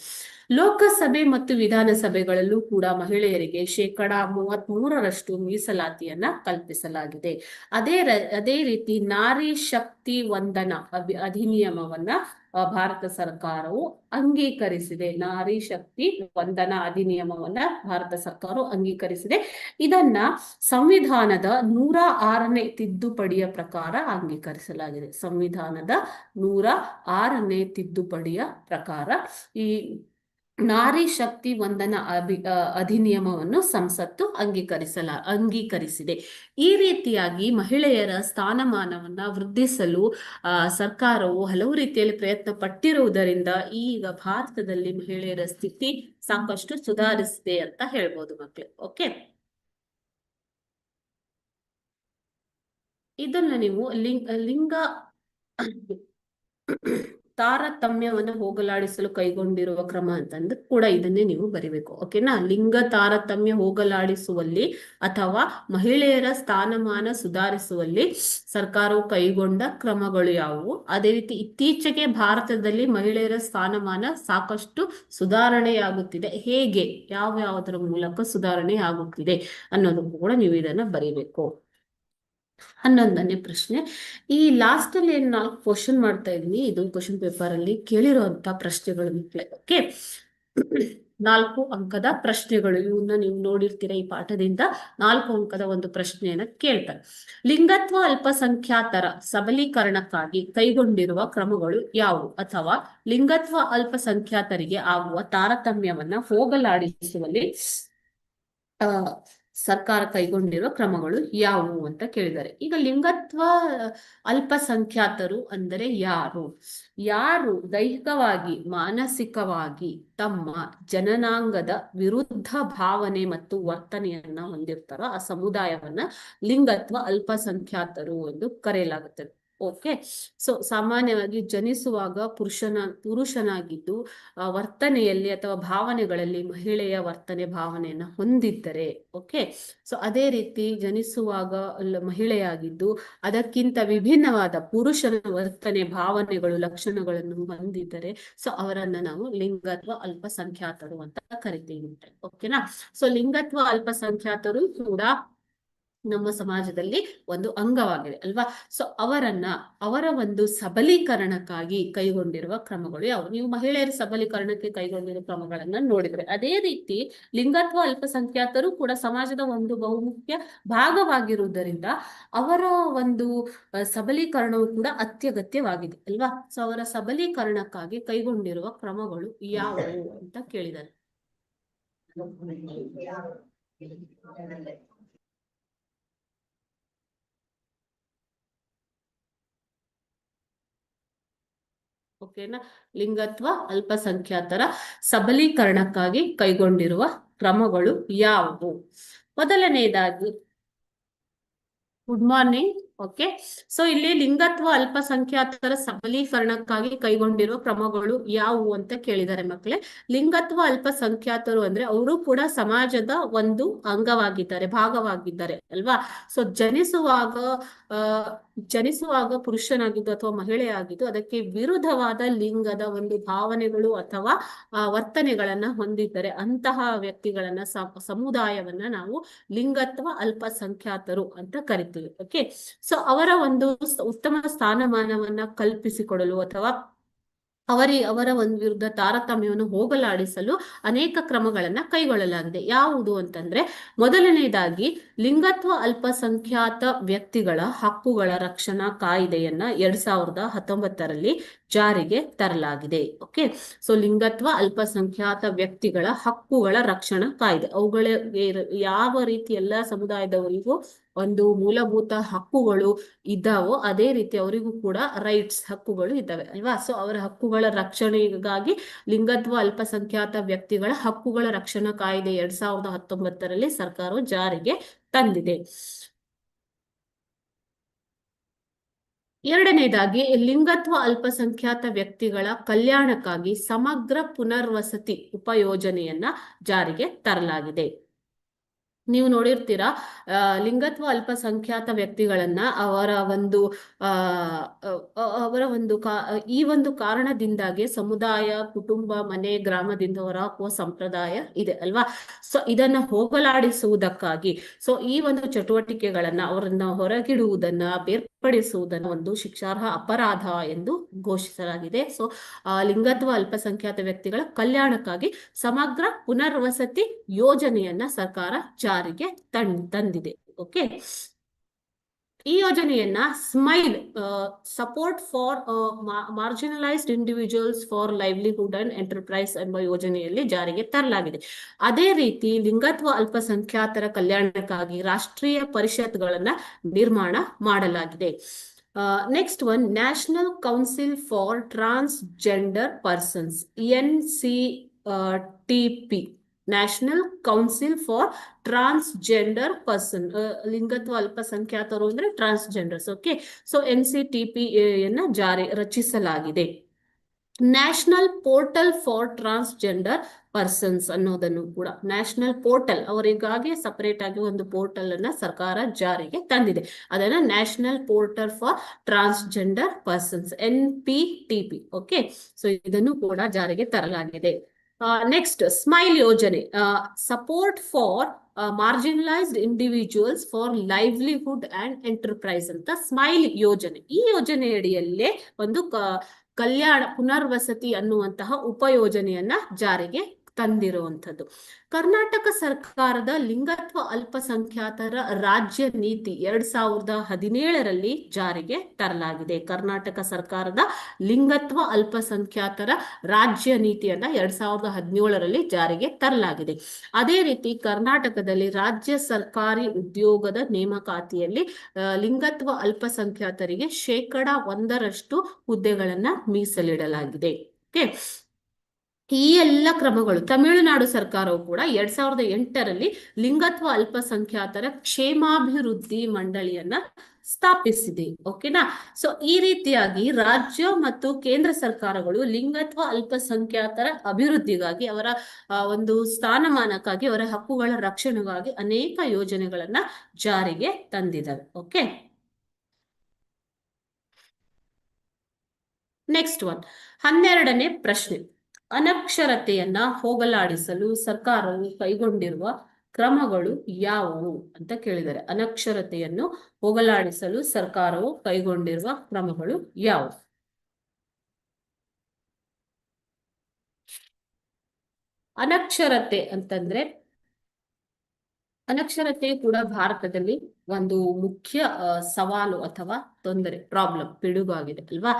ಲೋಕಸಭೆ ಮತ್ತು ವಿಧಾನಸಭೆಗಳಲ್ಲೂ ಕೂಡ ಮಹಿಳೆಯರಿಗೆ 33% ಮೀಸಲಾತಿಯನ್ನ ಕಲ್ಪಿಸಲಾಗಿದೆ. ಅದೇ ರೀತಿ ನಾರಿ ಶಕ್ತಿ ವಂದನಾ ಅಧಿನಿಯಮವನ್ನ ಭಾರತ ಸರ್ಕಾರವು ಅಂಗೀಕರಿಸಿದೆ. ನಾರಿ ಶಕ್ತಿ ವಂದನಾ ಅಧಿನಿಯಮವನ್ನ ಭಾರತ ಸರ್ಕಾರವು ಅಂಗೀಕರಿಸಿದೆ. ಇದನ್ನ ಸಂವಿಧಾನದ 106ನೇ ತಿದ್ದುಪಡಿಯ ಪ್ರಕಾರ ಅಂಗೀಕರಿಸಲಾಗಿದೆ. ಸಂವಿಧಾನದ 106ನೇ ತಿದ್ದುಪಡಿಯ ಪ್ರಕಾರ ಈ ನಾರಿ ಶಕ್ತಿ ವಂದನಾ ಅಧಿನಿಯಮವನ್ನು ಸಂಸತ್ತು ಅಂಗೀಕರಿಸಿದೆ. ಈ ರೀತಿಯಾಗಿ ಮಹಿಳೆಯರ ಸ್ಥಾನಮಾನವನ್ನ ವೃದ್ಧಿಸಲು ಸರ್ಕಾರವು ಹಲವು ರೀತಿಯಲ್ಲಿ ಪ್ರಯತ್ನ ಪಟ್ಟಿರುವುದರಿಂದ ಈಗ ಭಾರತದಲ್ಲಿ ಮಹಿಳೆಯರ ಸ್ಥಿತಿ ಸಾಕಷ್ಟು ಸುಧಾರಿಸಿದೆ ಅಂತ ಹೇಳ್ಬೋದು ಮಕ್ಕಳು. ಓಕೆ, ಇದನ್ನ ನೀವು ಲಿಂಗ ತಾರತಮ್ಯವನ್ನು ಹೋಗಲಾಡಿಸಲು ಕೈಗೊಂಡಿರುವ ಕ್ರಮ ಅಂತಂದ್ರೆ ಕೂಡ ಇದನ್ನೇ ನೀವು ಬರಿಬೇಕು. ಓಕೆನಾ? ಲಿಂಗ ತಾರತಮ್ಯ ಹೋಗಲಾಡಿಸುವಲ್ಲಿ ಅಥವಾ ಮಹಿಳೆಯರ ಸ್ಥಾನಮಾನ ಸುಧಾರಿಸುವಲ್ಲಿ ಸರ್ಕಾರವು ಕೈಗೊಂಡ ಕ್ರಮಗಳು ಯಾವುವು, ಅದೇ ರೀತಿ ಇತ್ತೀಚೆಗೆ ಭಾರತದಲ್ಲಿ ಮಹಿಳೆಯರ ಸ್ಥಾನಮಾನ ಸಾಕಷ್ಟು ಸುಧಾರಣೆಯಾಗುತ್ತಿದೆ, ಹೇಗೆ, ಯಾವುದರ ಮೂಲಕ ಸುಧಾರಣೆ ಆಗುತ್ತಿದೆ ಅನ್ನೋದಕ್ಕೂ ಕೂಡ ನೀವು ಇದನ್ನ ಬರೀಬೇಕು. 11ನೇ ಪ್ರಶ್ನೆ. ಈ ಲಾಸ್ಟ್ ಅಲ್ಲಿ ಏನ್ 4 ಕ್ವಶನ್ ಮಾಡ್ತಾ ಇದೀನಿ, ಇದು ಕ್ವಶನ್ ಪೇಪರ್ ಅಲ್ಲಿ ಕೇಳಿರುವಂತ ಪ್ರಶ್ನೆಗಳು. ಓಕೆ, 4 ಅಂಕದ ಪ್ರಶ್ನೆಗಳು. ಇವನ್ನ ನೀವು ನೋಡಿರ್ತೀರ ಈ ಪಾಠದಿಂದ. 4 ಅಂಕದ ಒಂದು ಪ್ರಶ್ನೆಯನ್ನ ಕೇಳ್ತಾರೆ. ಲಿಂಗತ್ವ ಅಲ್ಪಸಂಖ್ಯಾತರ ಸಬಲೀಕರಣಕ್ಕಾಗಿ ಕೈಗೊಂಡಿರುವ ಕ್ರಮಗಳು ಯಾವುವು, ಅಥವಾ ಲಿಂಗತ್ವ ಅಲ್ಪಸಂಖ್ಯಾತರಿಗೆ ಆಗುವ ತಾರತಮ್ಯವನ್ನ ಹೋಗಲಾಡಿಸುವಲ್ಲಿ ಸರ್ಕಾರ ಕೈಗೊಂಡಿರುವ ಕ್ರಮಗಳು ಯಾವುವು ಅಂತ ಕೇಳಿದ್ದಾರೆ. ಈಗ ಲಿಂಗತ್ವ ಅಲ್ಪಸಂಖ್ಯಾತರು ಅಂದರೆ ಯಾರು ದೈಹಿಕವಾಗಿ ಮಾನಸಿಕವಾಗಿ ತಮ್ಮ ಜನನಾಂಗದ ವಿರುದ್ಧ ಭಾವನೆ ಮತ್ತು ವರ್ತನೆಯನ್ನ ಹೊಂದಿರ್ತಾರೋ ಆ ಸಮುದಾಯವನ್ನ ಲಿಂಗತ್ವ ಅಲ್ಪಸಂಖ್ಯಾತರು ಎಂದು ಕರೆಯಲಾಗುತ್ತದೆ. ಓಕೆ, ಸೊ ಸಾಮಾನ್ಯವಾಗಿ ಜನಿಸುವಾಗ ಪುರುಷನಾಗಿದ್ದು ವರ್ತನೆಯಲ್ಲಿ ಅಥವಾ ಭಾವನೆಗಳಲ್ಲಿ ಮಹಿಳೆಯ ಭಾವನೆಯನ್ನ ಹೊಂದಿದ್ದರೆ, ಓಕೆ, ಸೊ ಅದೇ ರೀತಿ ಜನಿಸುವಾಗ ಮಹಿಳೆಯಾಗಿದ್ದು ಅದಕ್ಕಿಂತ ವಿಭಿನ್ನವಾದ ಪುರುಷನ ವರ್ತನೆ, ಭಾವನೆಗಳು, ಲಕ್ಷಣಗಳನ್ನು ಹೊಂದಿದ್ದರೆ ಸೊ ಅವರನ್ನ ನಾವು ಲಿಂಗತ್ವ ಅಲ್ಪಸಂಖ್ಯಾತರು ಅಂತ ಕರಿತೀವಿ. ಓಕೆನಾ? ಸೊ ಲಿಂಗತ್ವ ಅಲ್ಪಸಂಖ್ಯಾತರು ಕೂಡ ನಮ್ಮ ಸಮಾಜದಲ್ಲಿ ಒಂದು ಅಂಗವಾಗಿದೆ ಅಲ್ವಾ? ಸೊ ಅವರ ಒಂದು ಸಬಲೀಕರಣಕ್ಕಾಗಿ ಕೈಗೊಂಡಿರುವ ಕ್ರಮಗಳು ಯಾವುವು? ನೀವು ಮಹಿಳೆಯರ ಸಬಲೀಕರಣಕ್ಕೆ ಕೈಗೊಂಡಿರುವ ಕ್ರಮಗಳನ್ನ ನೋಡಿದ್ರೆ, ಅದೇ ರೀತಿ ಲಿಂಗತ್ವ ಅಲ್ಪಸಂಖ್ಯಾತರು ಕೂಡ ಸಮಾಜದ ಒಂದು ಬಹುಮುಖ್ಯ ಭಾಗವಾಗಿರುವುದರಿಂದ ಅವರ ಒಂದು ಸಬಲೀಕರಣವು ಕೂಡ ಅತ್ಯಗತ್ಯವಾಗಿದೆ ಅಲ್ವಾ? ಸೊ ಅವರ ಸಬಲೀಕರಣಕ್ಕಾಗಿ ಕೈಗೊಂಡಿರುವ ಕ್ರಮಗಳು ಯಾವುವು ಅಂತ ಕೇಳಿದ್ದಾರೆ. ಓಕೆನಾ? ಲಿಂಗತ್ವ ಅಲ್ಪಸಂಖ್ಯಾತರ ಸಬಲೀಕರಣಕ್ಕಾಗಿ ಕೈಗೊಂಡಿರುವ ಕ್ರಮಗಳು ಯಾವುವು? ಮೊದಲನೆಯದಾಗಿ, ಗುಡ್ ಮಾರ್ನಿಂಗ್. ಓಕೆ, ಸೊ ಇಲ್ಲಿ ಲಿಂಗತ್ವ ಅಲ್ಪಸಂಖ್ಯಾತರ ಸಬಲೀಕರಣಕ್ಕಾಗಿ ಕೈಗೊಂಡಿರುವ ಕ್ರಮಗಳು ಯಾವುವು ಅಂತ ಕೇಳಿದ್ದಾರೆ ಮಕ್ಕಳೇ. ಲಿಂಗತ್ವ ಅಲ್ಪಸಂಖ್ಯಾತರು ಅಂದ್ರೆ ಅವರು ಕೂಡ ಸಮಾಜದ ಒಂದು ಅಂಗವಾಗಿದ್ದಾರೆ, ಭಾಗವಾಗಿದ್ದಾರೆ ಅಲ್ವಾ? ಸೊ ಜನಿಸುವಾಗ ಪುರುಷನಾಗಿದ್ದು ಅಥವಾ ಮಹಿಳೆಯಾಗಿದ್ದು ಅದಕ್ಕೆ ವಿರುದ್ಧವಾದ ಲಿಂಗದ ಒಂದು ಭಾವನೆಗಳು ಅಥವಾ ವರ್ತನೆಗಳನ್ನ ಹೊಂದಿದ್ದಾರೆ ಅಂತಹ ವ್ಯಕ್ತಿಗಳನ್ನ ಸಮುದಾಯವನ್ನ ನಾವು ಲಿಂಗತ್ವ ಅಲ್ಪಸಂಖ್ಯಾತರು ಅಂತ ಕರಿತೀವಿ. ಓಕೆ, ಸೊ ಅವರ ಒಂದು ಉತ್ತಮ ಸ್ಥಾನಮಾನವನ್ನ ಕಲ್ಪಿಸಿಕೊಡಲು ಅಥವಾ ಅವರ ಒಂದು ವಿರುದ್ಧ ತಾರತಮ್ಯವನ್ನು ಹೋಗಲಾಡಿಸಲು ಅನೇಕ ಕ್ರಮಗಳನ್ನ ಕೈಗೊಳ್ಳಲಾಗಿದೆ. ಯಾವುದು ಅಂತಂದ್ರೆ, ಮೊದಲನೇದಾಗಿ ಲಿಂಗತ್ವ ಅಲ್ಪಸಂಖ್ಯಾತ ವ್ಯಕ್ತಿಗಳ ಹಕ್ಕುಗಳ ರಕ್ಷಣಾ ಕಾಯ್ದೆಯನ್ನ 2019ರಲ್ಲಿ ಜಾರಿಗೆ ತರಲಾಗಿದೆ. ಓಕೆ, ಸೊ ಲಿಂಗತ್ವ ಅಲ್ಪಸಂಖ್ಯಾತ ವ್ಯಕ್ತಿಗಳ ಹಕ್ಕುಗಳ ರಕ್ಷಣಾ ಕಾಯ್ದೆ, ಅವುಗಳಿಗೆ ಯಾವ ರೀತಿ ಎಲ್ಲ ಸಮುದಾಯದವರಿಗೂ ಒಂದು ಮೂಲಭೂತ ಹಕ್ಕುಗಳು ಇದ್ದಾವೋ ಅದೇ ರೀತಿ ಅವರಿಗೂ ಕೂಡ ಹಕ್ಕುಗಳು ಇದ್ದಾವೆ ಅಲ್ವಾ? ಸೊ ಅವರ ಹಕ್ಕುಗಳ ರಕ್ಷಣೆಗಾಗಿ ಲಿಂಗತ್ವ ಅಲ್ಪಸಂಖ್ಯಾತ ವ್ಯಕ್ತಿಗಳ ಹಕ್ಕುಗಳ ರಕ್ಷಣಾ ಕಾಯ್ದೆ 2019ರಲ್ಲಿ ಸರ್ಕಾರವು ಜಾರಿಗೆ ತಂದಿದೆ. ಎರಡನೇದಾಗಿ ಲಿಂಗತ್ವ ಅಲ್ಪಸಂಖ್ಯಾತ ವ್ಯಕ್ತಿಗಳ ಕಲ್ಯಾಣಕ್ಕಾಗಿ ಸಮಗ್ರ ಪುನರ್ವಸತಿ ಉಪಯೋಜನೆಯನ್ನ ಜಾರಿಗೆ ತರಲಾಗಿದೆ. ನೀವು ನೋಡಿರ್ತೀರಾ, ಲಿಂಗತ್ವ ಅಲ್ಪಸಂಖ್ಯಾತ ವ್ಯಕ್ತಿಗಳನ್ನ ಆ ಅವರ ಒಂದು ಈ ಒಂದು ಕಾರಣದಿಂದಾಗಿ ಸಮುದಾಯ, ಕುಟುಂಬ, ಮನೆ, ಗ್ರಾಮದಿಂದ ಹೊರಹಾಕುವ ಸಂಪ್ರದಾಯ ಇದೆ ಅಲ್ವಾ. ಸೊ ಇದನ್ನ ಹೋಗಲಾಡಿಸುವುದಕ್ಕಾಗಿ ಸೊ ಈ ಒಂದು ಚಟುವಟಿಕೆಗಳನ್ನ ಅವರನ್ನ ಹೊರಗಿಡುವುದನ್ನ, ಬೇರ್ಪಡಿಸುವುದನ್ನ ಒಂದು ಶಿಕ್ಷಾರ್ಹ ಅಪರಾಧ ಎಂದು ಘೋಷಿಸಲಾಗಿದೆ. ಸೊ ಲಿಂಗತ್ವ ಅಲ್ಪಸಂಖ್ಯಾತ ವ್ಯಕ್ತಿಗಳ ಕಲ್ಯಾಣಕ್ಕಾಗಿ ಸಮಗ್ರ ಪುನರ್ವಸತಿ ಯೋಜನೆಯನ್ನ ಸರ್ಕಾರ ಜಾರಿಗೆ ತಂದಿದೆ. ಓಕೆ, ಈ ಯೋಜನೆಯನ್ನ smile support for marginalised individuals for livelihood and enterprise ಎಂಬ ಯೋಜನೆಯಲ್ಲಿ ಜಾರಿಗೆ ತರಲಾಗಿದೆ. ಅದೇ ರೀತಿ ಲಿಂಗತ್ವ ಅಲ್ಪಸಂಖ್ಯಾತರ ಕಲ್ಯಾಣಕ್ಕಾಗಿ ರಾಷ್ಟ್ರೀಯ ಪರಿಷತ್ಗಳನ್ನ ನಿರ್ಮಾಣ ಮಾಡಲಾಗಿದೆ. Next one, national council for transgender persons, NCTP, national council for transgender person, ಲಿಂಗತ್ವ ಅಲ್ಪಸಂಖ್ಯಾತರು ಅಂದ್ರೆ ಟ್ರಾನ್ಸ್ಜೆಂಡರ್ಸ್. ಓಕೆ, ಸೊ NCTP ಯನ್ನ ರಚಿಸಲಾಗಿದೆ. National portal for transgender persons ಅನ್ನೋದನ್ನು ಕೂಡ, ನ್ಯಾಷನಲ್ ಪೋರ್ಟಲ್, ಅವರಿಗಾಗಿ ಸಪರೇಟ್ ಆಗಿ ಒಂದು ಪೋರ್ಟಲ್ ಅನ್ನ ಸರ್ಕಾರ ಜಾರಿಗೆ ತಂದಿದೆ. ಅದನ್ನ national portal for transgender persons, NPTP. Okay, so ಇದನ್ನು ಕೂಡ ಜಾರಿಗೆ ತರಲಾಗಿದೆ. ನೆಕ್ಸ್ಟ್, ಸ್ಮೈಲ್ ಯೋಜನೆ, support for marginalised individuals for livelihood and enterprise ಅಂತ ಸ್ಮೈಲ್ ಯೋಜನೆ. ಈ ಯೋಜನೆಯಡಿಯಲ್ಲೇ ಒಂದು ಕಲ್ಯಾಣ ಪುನರ್ವಸತಿ ಅನ್ನುವಂತಹ ಉಪಯೋಜನೆಯನ್ನ ಜಾರಿಗೆ ತಂದಿರುವಂಥದ್ದು. ಕರ್ನಾಟಕ ಸರ್ಕಾರದ ಲಿಂಗತ್ವ ಅಲ್ಪಸಂಖ್ಯಾತರ ರಾಜ್ಯ ನೀತಿ 2017ರಲ್ಲಿ ಜಾರಿಗೆ ತರಲಾಗಿದೆ. ಕರ್ನಾಟಕ ಸರ್ಕಾರದ ಲಿಂಗತ್ವ ಅಲ್ಪಸಂಖ್ಯಾತರ ರಾಜ್ಯ ನೀತಿಯನ್ನ 2017ರಲ್ಲಿ ಜಾರಿಗೆ ತರಲಾಗಿದೆ. ಅದೇ ರೀತಿ ಕರ್ನಾಟಕದಲ್ಲಿ ರಾಜ್ಯ ಸರ್ಕಾರಿ ಉದ್ಯೋಗದ ನೇಮಕಾತಿಯಲ್ಲಿ ಲಿಂಗತ್ವ ಅಲ್ಪಸಂಖ್ಯಾತರಿಗೆ 1% ಹುದ್ದೆಗಳನ್ನ ಮೀಸಲಿಡಲಾಗಿದೆ. ಓಕೆ, ಈ ಎಲ್ಲ ಕ್ರಮಗಳು ತಮಿಳುನಾಡು ಸರ್ಕಾರವು ಕೂಡ 2008ರಲ್ಲಿ ಲಿಂಗತ್ವ ಅಲ್ಪಸಂಖ್ಯಾತರ ಕ್ಷೇಮಾಭಿವೃದ್ಧಿ ಮಂಡಳಿಯನ್ನ ಸ್ಥಾಪಿಸಿದೆ. ಓಕೆನಾ. ಸೊ ಈ ರೀತಿಯಾಗಿ ರಾಜ್ಯ ಮತ್ತು ಕೇಂದ್ರ ಸರ್ಕಾರಗಳು ಲಿಂಗತ್ವ ಅಲ್ಪಸಂಖ್ಯಾತರ ಅಭಿವೃದ್ಧಿಗಾಗಿ, ಅವರ ಒಂದು ಸ್ಥಾನಮಾನಕ್ಕಾಗಿ, ಅವರ ಹಕ್ಕುಗಳ ರಕ್ಷಣೆಗಾಗಿ ಅನೇಕ ಯೋಜನೆಗಳನ್ನ ಜಾರಿಗೆ ತಂದಿದ್ದಾವೆ. ಓಕೆ, ನೆಕ್ಸ್ಟ್ ಒನ್, 12ನೇ ಪ್ರಶ್ನೆ, ಅನಕ್ಷರತೆಯನ್ನ ಹೋಗಲಾಡಿಸಲು ಸರ್ಕಾರವು ಕೈಗೊಂಡಿರುವ ಕ್ರಮಗಳು ಯಾವುವು ಅಂತ ಕೇಳಿದ್ದಾರೆ. ಅನಕ್ಷರತೆಯನ್ನು ಹೋಗಲಾಡಿಸಲು ಸರ್ಕಾರವು ಕೈಗೊಂಡಿರುವ ಕ್ರಮಗಳು ಯಾವುವು? ಅನಕ್ಷರತೆ ಅಂತಂದ್ರೆ, ಅನಕ್ಷರತೆ ಕೂಡ ಭಾರತದಲ್ಲಿ ಒಂದು ಮುಖ್ಯ ಸವಾಲು ಅಥವಾ ತೊಂದರೆ, ಪ್ರಾಬ್ಲಮ್, ಪಿಡುಗಾಗಿದೆ ಅಲ್ವಾ.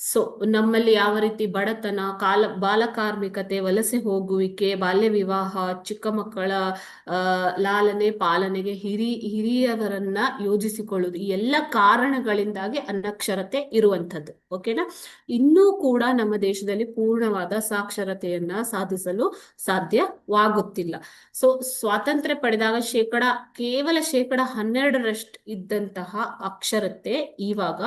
ಸೊ ನಮ್ಮಲ್ಲಿ ಯಾವ ರೀತಿ ಬಡತನ, ಬಾಲಕಾರ್ಮಿಕತೆ, ವಲಸೆ ಹೋಗುವಿಕೆ, ಬಾಲ್ಯ ವಿವಾಹ, ಚಿಕ್ಕ ಮಕ್ಕಳ ಲಾಲನೆ ಪಾಲನೆಗೆ ಹಿರಿಯವರನ್ನ ಯೋಜಿಸಿಕೊಳ್ಳುವುದು, ಈ ಎಲ್ಲ ಕಾರಣಗಳಿಂದಾಗಿ ಅನಕ್ಷರತೆ ಇರುವಂಥದ್ದು. ಓಕೆನಾ. ಇನ್ನೂ ಕೂಡ ನಮ್ಮ ದೇಶದಲ್ಲಿ ಪೂರ್ಣವಾದ ಸಾಕ್ಷರತೆಯನ್ನ ಸಾಧಿಸಲು ಸಾಧ್ಯವಾಗುತ್ತಿಲ್ಲ. ಸೊ ಸ್ವಾತಂತ್ರ್ಯ ಪಡೆದಾಗ ಕೇವಲ 12% ಇದ್ದಂತಹ ಅಕ್ಷರತೆ ಇವಾಗ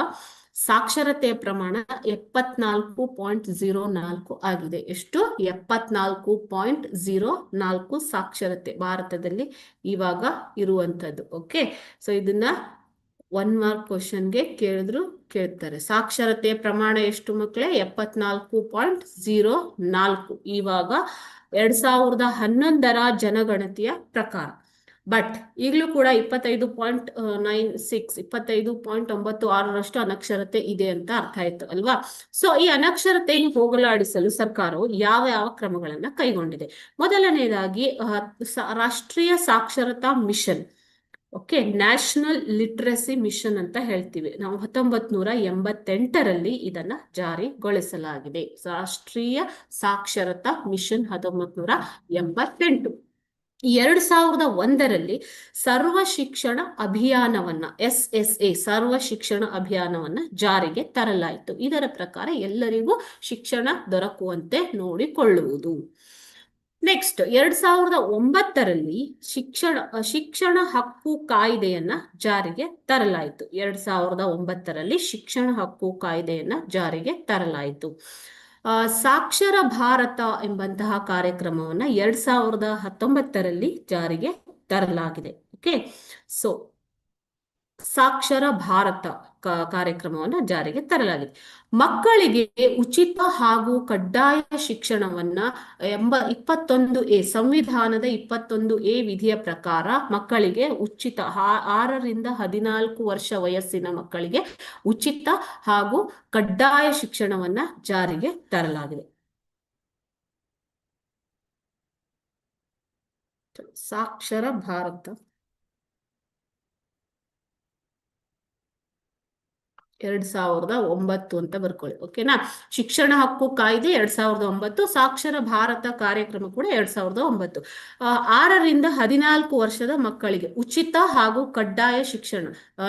ಸಾಕ್ಷರತೆಯ ಪ್ರಮಾಣ 74.04 ಆಗಿದೆ. ಎಷ್ಟು? 74.04 ಸಾಕ್ಷರತೆ ಭಾರತದಲ್ಲಿ ಇವಾಗ ಇರುವಂತದ್ದು. ಓಕೆ, ಸೊ ಇದನ್ನ 1 ಮಾರ್ಕ್ ಕ್ವಶನ್ಗೆ ಕೇಳ್ತಾರೆ. ಸಾಕ್ಷರತೆಯ ಪ್ರಮಾಣ ಎಷ್ಟು ಮಕ್ಕಳೇ? 74.04 ಇವಾಗ 2011ರ ಜನಗಣತಿಯ ಪ್ರಕಾರ. ಬಟ್ ಈಗಲೂ ಕೂಡ 25.96 ಅನಕ್ಷರತೆ ಇದೆ ಅಂತ ಅರ್ಥ ಆಯ್ತು ಅಲ್ವಾ. ಸೊ ಈ ಅನಕ್ಷರತೆಯನ್ನು ಹೋಗಲಾಡಿಸಲು ಸರ್ಕಾರವು ಯಾವ ಕ್ರಮಗಳನ್ನ ಕೈಗೊಂಡಿದೆ? ಮೊದಲನೇದಾಗಿ ರಾಷ್ಟ್ರೀಯ ಸಾಕ್ಷರತಾ mission. Okay, national literacy mission ಅಂತ ಹೇಳ್ತೀವಿ ನಾವು. 1988ರಲ್ಲಿ ಇದನ್ನ ಜಾರಿಗೊಳಿಸಲಾಗಿದೆ. ರಾಷ್ಟ್ರೀಯ ಸಾಕ್ಷರತಾ ಮಿಷನ್ 1988. 2001ರಲ್ಲಿ ಸರ್ವ ಶಿಕ್ಷಣ ಅಭಿಯಾನವನ್ನ, SSA, ಸರ್ವ ಶಿಕ್ಷಣ ಅಭಿಯಾನವನ್ನ ಜಾರಿಗೆ ತರಲಾಯಿತು. ಇದರ ಪ್ರಕಾರ ಎಲ್ಲರಿಗೂ ಶಿಕ್ಷಣ ದೊರಕುವಂತೆ ನೋಡಿಕೊಳ್ಳುವುದು. ನೆಕ್ಸ್ಟ್ 2009ರಲ್ಲಿ ಶಿಕ್ಷಣ ಹಕ್ಕು ಕಾಯ್ದೆಯನ್ನ ಜಾರಿಗೆ ತರಲಾಯಿತು. 2009ರಲ್ಲಿ ಶಿಕ್ಷಣ ಹಕ್ಕು ಕಾಯ್ದೆಯನ್ನ ಜಾರಿಗೆ ತರಲಾಯಿತು. ಸಾಕ್ಷರ ಭಾರತ ಎಂಬಂತಹ ಕಾರ್ಯಕ್ರಮವನ್ನ 2019ರಲ್ಲಿ ಜಾರಿಗೆ ತರಲಾಗಿದೆ. ಓಕೆ, ಸೊ ಸಾಕ್ಷರ ಭಾರತ ಕಾರ್ಯಕ್ರಮವನ್ನು ಜಾರಿಗೆ ತರಲಾಗಿದೆ. ಮಕ್ಕಳಿಗೆ ಉಚಿತ ಹಾಗೂ ಕಡ್ಡಾಯ ಶಿಕ್ಷಣವನ್ನ 21A ಸಂವಿಧಾನದ 21A ವಿಧಿಯ ಪ್ರಕಾರ ಮಕ್ಕಳಿಗೆ ಉಚಿತ 6ರಿಂದ 14 ವರ್ಷ ವಯಸ್ಸಿನ ಮಕ್ಕಳಿಗೆ ಉಚಿತ ಹಾಗೂ ಕಡ್ಡಾಯ ಶಿಕ್ಷಣವನ್ನ ಜಾರಿಗೆ ತರಲಾಗಿದೆ. ಸಾಕ್ಷರ ಭಾರತ 2009 ಅಂತ ಬರ್ಕೊಳ್ಳಿ. ಓಕೆನಾ? ಶಿಕ್ಷಣ ಹಕ್ಕು ಕಾಯ್ದೆ 2009, ಸಾಕ್ಷರ ಭಾರತ ಕಾರ್ಯಕ್ರಮ ಕೂಡ 2009. 6ರಿಂದ 14 ವರ್ಷದ ಮಕ್ಕಳಿಗೆ ಉಚಿತ ಹಾಗೂ ಕಡ್ಡಾಯ ಶಿಕ್ಷಣ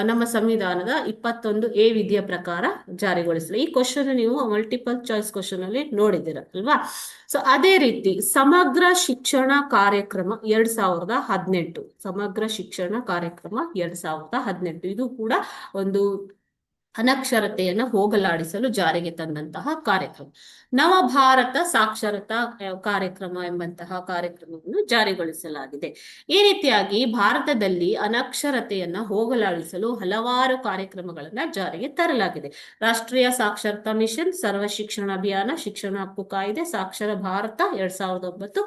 ನಮ್ಮ ಸಂವಿಧಾನದ 21A ವಿಧಿಯ ಪ್ರಕಾರ ಜಾರಿಗೊಳಿಸಲಿ. ಈ ಕ್ವಶನ್ ನೀವು ಮಲ್ಟಿಪಲ್ ಚಾಯ್ಸ್ ಕ್ವಶನ್ ಅಲ್ಲಿ ನೋಡಿದ್ದೀರ ಅಲ್ವಾ? ಸೊ ಅದೇ ರೀತಿ ಸಮಗ್ರ ಶಿಕ್ಷಣ ಕಾರ್ಯಕ್ರಮ 2018, ಸಮಗ್ರ ಶಿಕ್ಷಣ ಕಾರ್ಯಕ್ರಮ 2018 ಇದು ಕೂಡ ಒಂದು ಅನಕ್ಷರತೆಯನ್ನ ಹೋಗಲಾಡಿಸಲು ಜಾರಿಗೆ ತಂದಂತಹ ಕಾರ್ಯಕ್ರಮ. ನವಭಾರತ ಸಾಕ್ಷರತಾ ಕಾರ್ಯಕ್ರಮ ಎಂಬಂತಹ ಕಾರ್ಯಕ್ರಮವನ್ನು ಜಾರಿಗೊಳಿಸಲಾಗಿದೆ. ಈ ರೀತಿಯಾಗಿ ಭಾರತದಲ್ಲಿ ಅನಕ್ಷರತೆಯನ್ನ ಹೋಗಲಾಡಿಸಲು ಹಲವಾರು ಕಾರ್ಯಕ್ರಮಗಳನ್ನ ಜಾರಿಗೆ ತರಲಾಗಿದೆ. ರಾಷ್ಟ್ರೀಯ ಸಾಕ್ಷರತಾ ಮಿಷನ್, ಸರ್ವ ಶಿಕ್ಷಣ ಅಭಿಯಾನ, ಶಿಕ್ಷಣ ಹಕ್ಕು ಕಾಯ್ದೆ, ಸಾಕ್ಷರ ಭಾರತ 2009,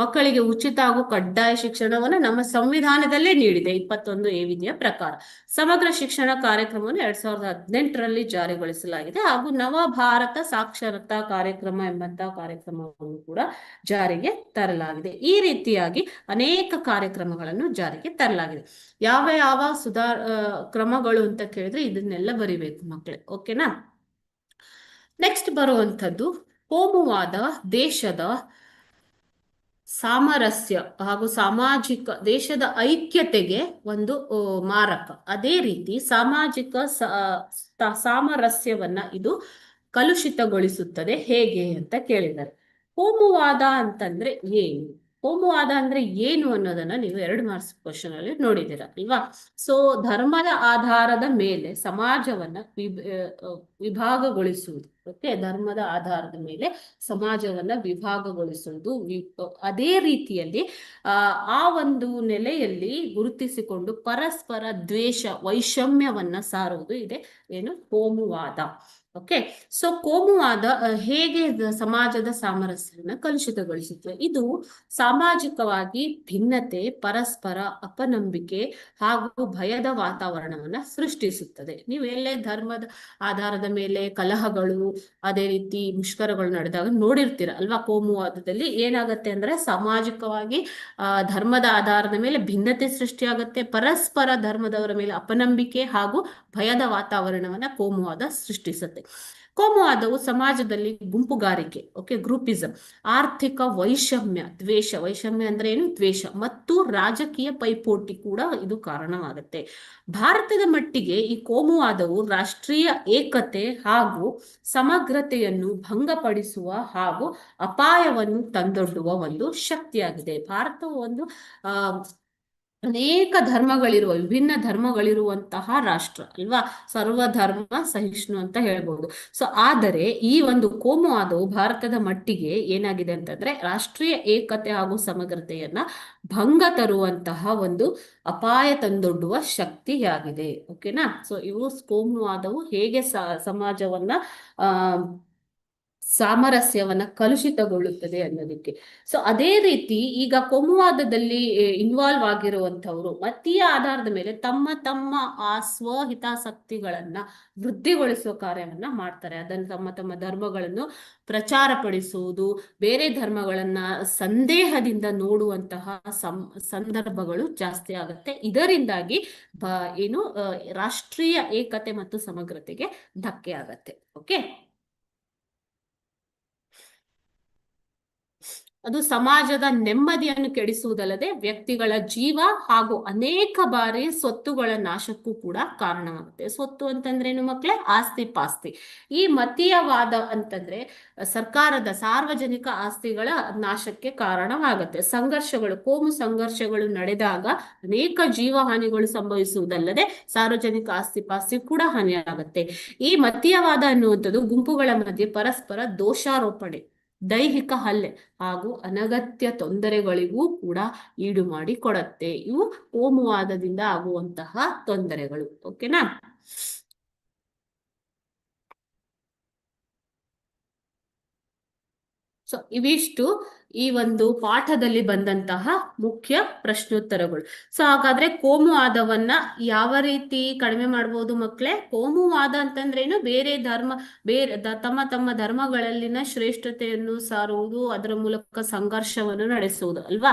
ಮಕ್ಕಳಿಗೆ ಉಚಿತ ಹಾಗೂ ಕಡ್ಡಾಯ ಶಿಕ್ಷಣವನ್ನು ನಮ್ಮ ಸಂವಿಧಾನದಲ್ಲೇ ನೀಡಿದೆ 21A ವಿಧಿಯ ಪ್ರಕಾರ. ಸಮಗ್ರ ಶಿಕ್ಷಣ ಕಾರ್ಯಕ್ರಮವನ್ನು 2018ರಲ್ಲಿ ಜಾರಿಗೊಳಿಸಲಾಗಿದೆ ಹಾಗೂ ನವ ಭಾರತ ಸಾಕ್ಷರತಾ ಕಾರ್ಯಕ್ರಮ ಎಂಬಂತಹ ಕಾರ್ಯಕ್ರಮವನ್ನು ಕೂಡ ಜಾರಿಗೆ ತರಲಾಗಿದೆ. ಈ ರೀತಿಯಾಗಿ ಅನೇಕ ಕಾರ್ಯಕ್ರಮಗಳನ್ನು ಜಾರಿಗೆ ತರಲಾಗಿದೆ. ಯಾವ ಯಾವ ಕ್ರಮಗಳು ಅಂತ ಕೇಳಿದ್ರೆ ಇದನ್ನೆಲ್ಲ ಬರಿಬೇಕು ಮಕ್ಕಳೇ. ಓಕೆನಾ? ನೆಕ್ಸ್ಟ್ ಬರುವಂಥದ್ದು ಕೋಮುವಾದ ದೇಶದ ಸಾಮರಸ್ಯ ಹಾಗೂ ಸಾಮಾಜಿಕ ದೇಶದ ಐಕ್ಯತೆಗೆ ಒಂದು ಮಾರಕ. ಅದೇ ರೀತಿ ಸಾಮಾಜಿಕ ಸಾಮರಸ್ಯವನ್ನ ಇದು ಕಲುಷಿತಗೊಳಿಸುತ್ತದೆ. ಹೇಗೆ ಅಂತ ಕೇಳಿದ್ದಾರೆ. ಕೋಮುವಾದ ಅಂತಂದ್ರೆ ಏನು? ಕೋಮುವಾದ ಅಂದ್ರೆ ಏನು ಅನ್ನೋದನ್ನ ನೀವು 2 ಮಾರ್ಕ್ಸ್ ಕ್ವಶನ್ ಅಲ್ಲಿ ನೋಡಿದ್ದೀರ ಅಲ್ವಾ? ಸೊ ಧರ್ಮದ ಆಧಾರದ ಮೇಲೆ ಸಮಾಜವನ್ನ ವಿಭಾಗಗೊಳಿಸುವುದು. ಓಕೆ, ಧರ್ಮದ ಆಧಾರದ ಮೇಲೆ ಸಮಾಜವನ್ನ ವಿಭಾಗಗೊಳಿಸುವುದು. ಅದೇ ರೀತಿಯಲ್ಲಿ ಆ ಒಂದು ನೆಲೆಯಲ್ಲಿ ಗುರುತಿಸಿಕೊಂಡು ಪರಸ್ಪರ ದ್ವೇಷ, ವೈಷಮ್ಯವನ್ನ ಸಾರುವುದು ಇದೆ ಏನು? ಕೋಮುವಾದ. ಓಕೆ, ಸೊ ಕೋಮುವಾದ ಹೇಗೆ ಸಮಾಜದ ಸಾಮರಸ್ಯವನ್ನ ಕಲುಷಿತಗೊಳಿಸುತ್ತದೆ? ಇದು ಸಾಮಾಜಿಕವಾಗಿ ಭಿನ್ನತೆ, ಪರಸ್ಪರ ಅಪನಂಬಿಕೆ ಹಾಗೂ ಭಯದ ವಾತಾವರಣವನ್ನ ಸೃಷ್ಟಿಸುತ್ತದೆ. ನೀವು ಎಲ್ಲೇ ಧರ್ಮದ ಆಧಾರದ ಮೇಲೆ ಕಲಹಗಳು, ಅದೇ ರೀತಿ ಮುಷ್ಕರಗಳು ನಡೆದಾಗ ನೋಡಿರ್ತೀರ ಅಲ್ವಾ? ಕೋಮುವಾದದಲ್ಲಿ ಏನಾಗತ್ತೆ ಅಂದ್ರೆ ಸಾಮಾಜಿಕವಾಗಿ ಧರ್ಮದ ಆಧಾರದ ಮೇಲೆ ಭಿನ್ನತೆ ಸೃಷ್ಟಿಯಾಗತ್ತೆ, ಪರಸ್ಪರ ಧರ್ಮದವರ ಮೇಲೆ ಅಪನಂಬಿಕೆ ಹಾಗೂ ಭಯದ ವಾತಾವರಣವನ್ನ ಕೋಮುವಾದ ಸೃಷ್ಟಿಸುತ್ತೆ. ಕೋಮುವಾದವು ಸಮಾಜದಲ್ಲಿ ಗುಂಪುಗಾರಿಕೆ, ಓಕೆ, ಗ್ರೂಪಿಸಂ, ಆರ್ಥಿಕ ವೈಷಮ್ಯ, ದ್ವೇಷ, ವೈಷಮ್ಯ ಅಂದ್ರೆ ಏನು? ದ್ವೇಷ, ಮತ್ತು ರಾಜಕೀಯ ಪೈಪೋಟಿ ಕೂಡ ಇದು ಕಾರಣವಾಗುತ್ತೆ. ಭಾರತದ ಮಟ್ಟಿಗೆ ಈ ಕೋಮುವಾದವು ರಾಷ್ಟ್ರೀಯ ಏಕತೆ ಹಾಗೂ ಸಮಗ್ರತೆಯನ್ನು ಭಂಗಪಡಿಸುವ ಹಾಗೂ ಅಪಾಯವನ್ನು ತಂದೊಡ್ಡುವ ಒಂದು ಶಕ್ತಿಯಾಗಿದೆ. ಭಾರತವು ಒಂದು ಅನೇಕ ಧರ್ಮಗಳಿರುವ, ವಿಭಿನ್ನ ಧರ್ಮಗಳಿರುವಂತಹ ರಾಷ್ಟ್ರ ಅಲ್ವಾ? ಸರ್ವಧರ್ಮ ಸಹಿಷ್ಣು ಅಂತ ಹೇಳ್ಬೋದು. ಸೊ ಆದರೆ ಈ ಒಂದು ಕೋಮುವಾದವು ಭಾರತದ ಮಟ್ಟಿಗೆ ಏನಾಗಿದೆ ಅಂತಂದ್ರೆ ರಾಷ್ಟ್ರೀಯ ಏಕತೆ ಹಾಗೂ ಸಮಗ್ರತೆಯನ್ನ ಭಂಗ ತರುವಂತಹ ಒಂದು ಅಪಾಯ ತಂದೊಡ್ಡುವ ಶಕ್ತಿಯಾಗಿದೆ. ಓಕೆನಾ? ಸೊ ಇವು ಕೋಮುವಾದವು ಹೇಗೆ ಸಮಾಜವನ್ನ ಸಾಮರಸ್ಯವನ್ನ ಕಲುಷಿತಗೊಳ್ಳುತ್ತದೆ ಅನ್ನೋದಕ್ಕೆ. ಸೊ ಅದೇ ರೀತಿ ಈಗ ಕೋಮುವಾದದಲ್ಲಿ ಇನ್ವಾಲ್ವ್ ಆಗಿರುವಂತವ್ರು ಮತೀಯ ಆಧಾರದ ಮೇಲೆ ತಮ್ಮ ತಮ್ಮ ಆ ಸ್ವಹಿತಾಸಕ್ತಿಗಳನ್ನ ವೃದ್ಧಿಗೊಳಿಸುವ ಕಾರ್ಯವನ್ನ ಮಾಡ್ತಾರೆ. ಅದನ್ನು ತಮ್ಮ ಧರ್ಮಗಳನ್ನು ಪ್ರಚಾರ ಪಡಿಸುವುದು, ಬೇರೆ ಧರ್ಮಗಳನ್ನ ಸಂದೇಹದಿಂದ ನೋಡುವಂತಹ ಸಂದರ್ಭಗಳು ಜಾಸ್ತಿ ಆಗುತ್ತೆ. ಇದರಿಂದಾಗಿ ಏನು ರಾಷ್ಟ್ರೀಯ ಏಕತೆ ಮತ್ತು ಸಮಗ್ರತೆಗೆ ಧಕ್ಕೆ ಆಗತ್ತೆ. ಓಕೆ, ಅದು ಸಮಾಜದ ನೆಮ್ಮದಿಯನ್ನು ಕೆಡಿಸುವುದಲ್ಲದೆ ವ್ಯಕ್ತಿಗಳ ಜೀವ ಹಾಗೂ ಅನೇಕ ಬಾರಿ ಸ್ವತ್ತುಗಳ ನಾಶಕ್ಕೂ ಕೂಡ ಕಾರಣವಾಗುತ್ತೆ. ಸ್ವತ್ತು ಅಂತಂದ್ರೇನು ಮಕ್ಕಳೇ? ಆಸ್ತಿ ಪಾಸ್ತಿ. ಈ ಮತೀಯವಾದ ಅಂತಂದ್ರೆ ಸರ್ಕಾರದ ಸಾರ್ವಜನಿಕ ಆಸ್ತಿಗಳ ನಾಶಕ್ಕೆ ಕಾರಣವಾಗುತ್ತೆ. ಸಂಘರ್ಷಗಳು, ಕೋಮು ಸಂಘರ್ಷಗಳು ನಡೆದಾಗ ಅನೇಕ ಜೀವ ಹಾನಿಗಳು ಸಂಭವಿಸುವುದಲ್ಲದೆ ಸಾರ್ವಜನಿಕ ಆಸ್ತಿ ಪಾಸ್ತಿ ಕೂಡ ಹಾನಿಯಾಗುತ್ತೆ. ಈ ಮತೀಯವಾದ ಅನ್ನುವಂಥದ್ದು ಗುಂಪುಗಳ ಮಧ್ಯೆ ಪರಸ್ಪರ ದೋಷಾರೋಪಣೆ, ದೈಹಿಕ ಹಲ್ಲೆ ಹಾಗೂ ಅನಗತ್ಯ ತೊಂದರೆಗಳಿಗೂ ಕೂಡ ಈಡು ಮಾಡಿ ಕೊಡತ್ತೆ. ಇವು ಕೋಮುವಾದದಿಂದ ಆಗುವಂತಹ ತೊಂದರೆಗಳು. ಓಕೆನಾ? ಸೊ ಇವಿಷ್ಟು ಈ ಒಂದು ಪಾಠದಲ್ಲಿ ಬಂದಂತಹ ಮುಖ್ಯ ಪ್ರಶ್ನೋತ್ತರಗಳು. ಸೊ ಹಾಗಾದ್ರೆ ಕೋಮುವಾದವನ್ನ ಯಾವ ರೀತಿ ಕಡಿಮೆ ಮಾಡಬಹುದು ಮಕ್ಕಳೇ? ಕೋಮುವಾದ ಅಂತಂದ್ರೇನು? ಬೇರೆ ತಮ್ಮ ತಮ್ಮ ಧರ್ಮಗಳಲ್ಲಿನ ಶ್ರೇಷ್ಠತೆಯನ್ನು ಸಾರುವುದು, ಅದರ ಮೂಲಕ ಸಂಘರ್ಷವನ್ನು ನಡೆಸುವುದು ಅಲ್ವಾ?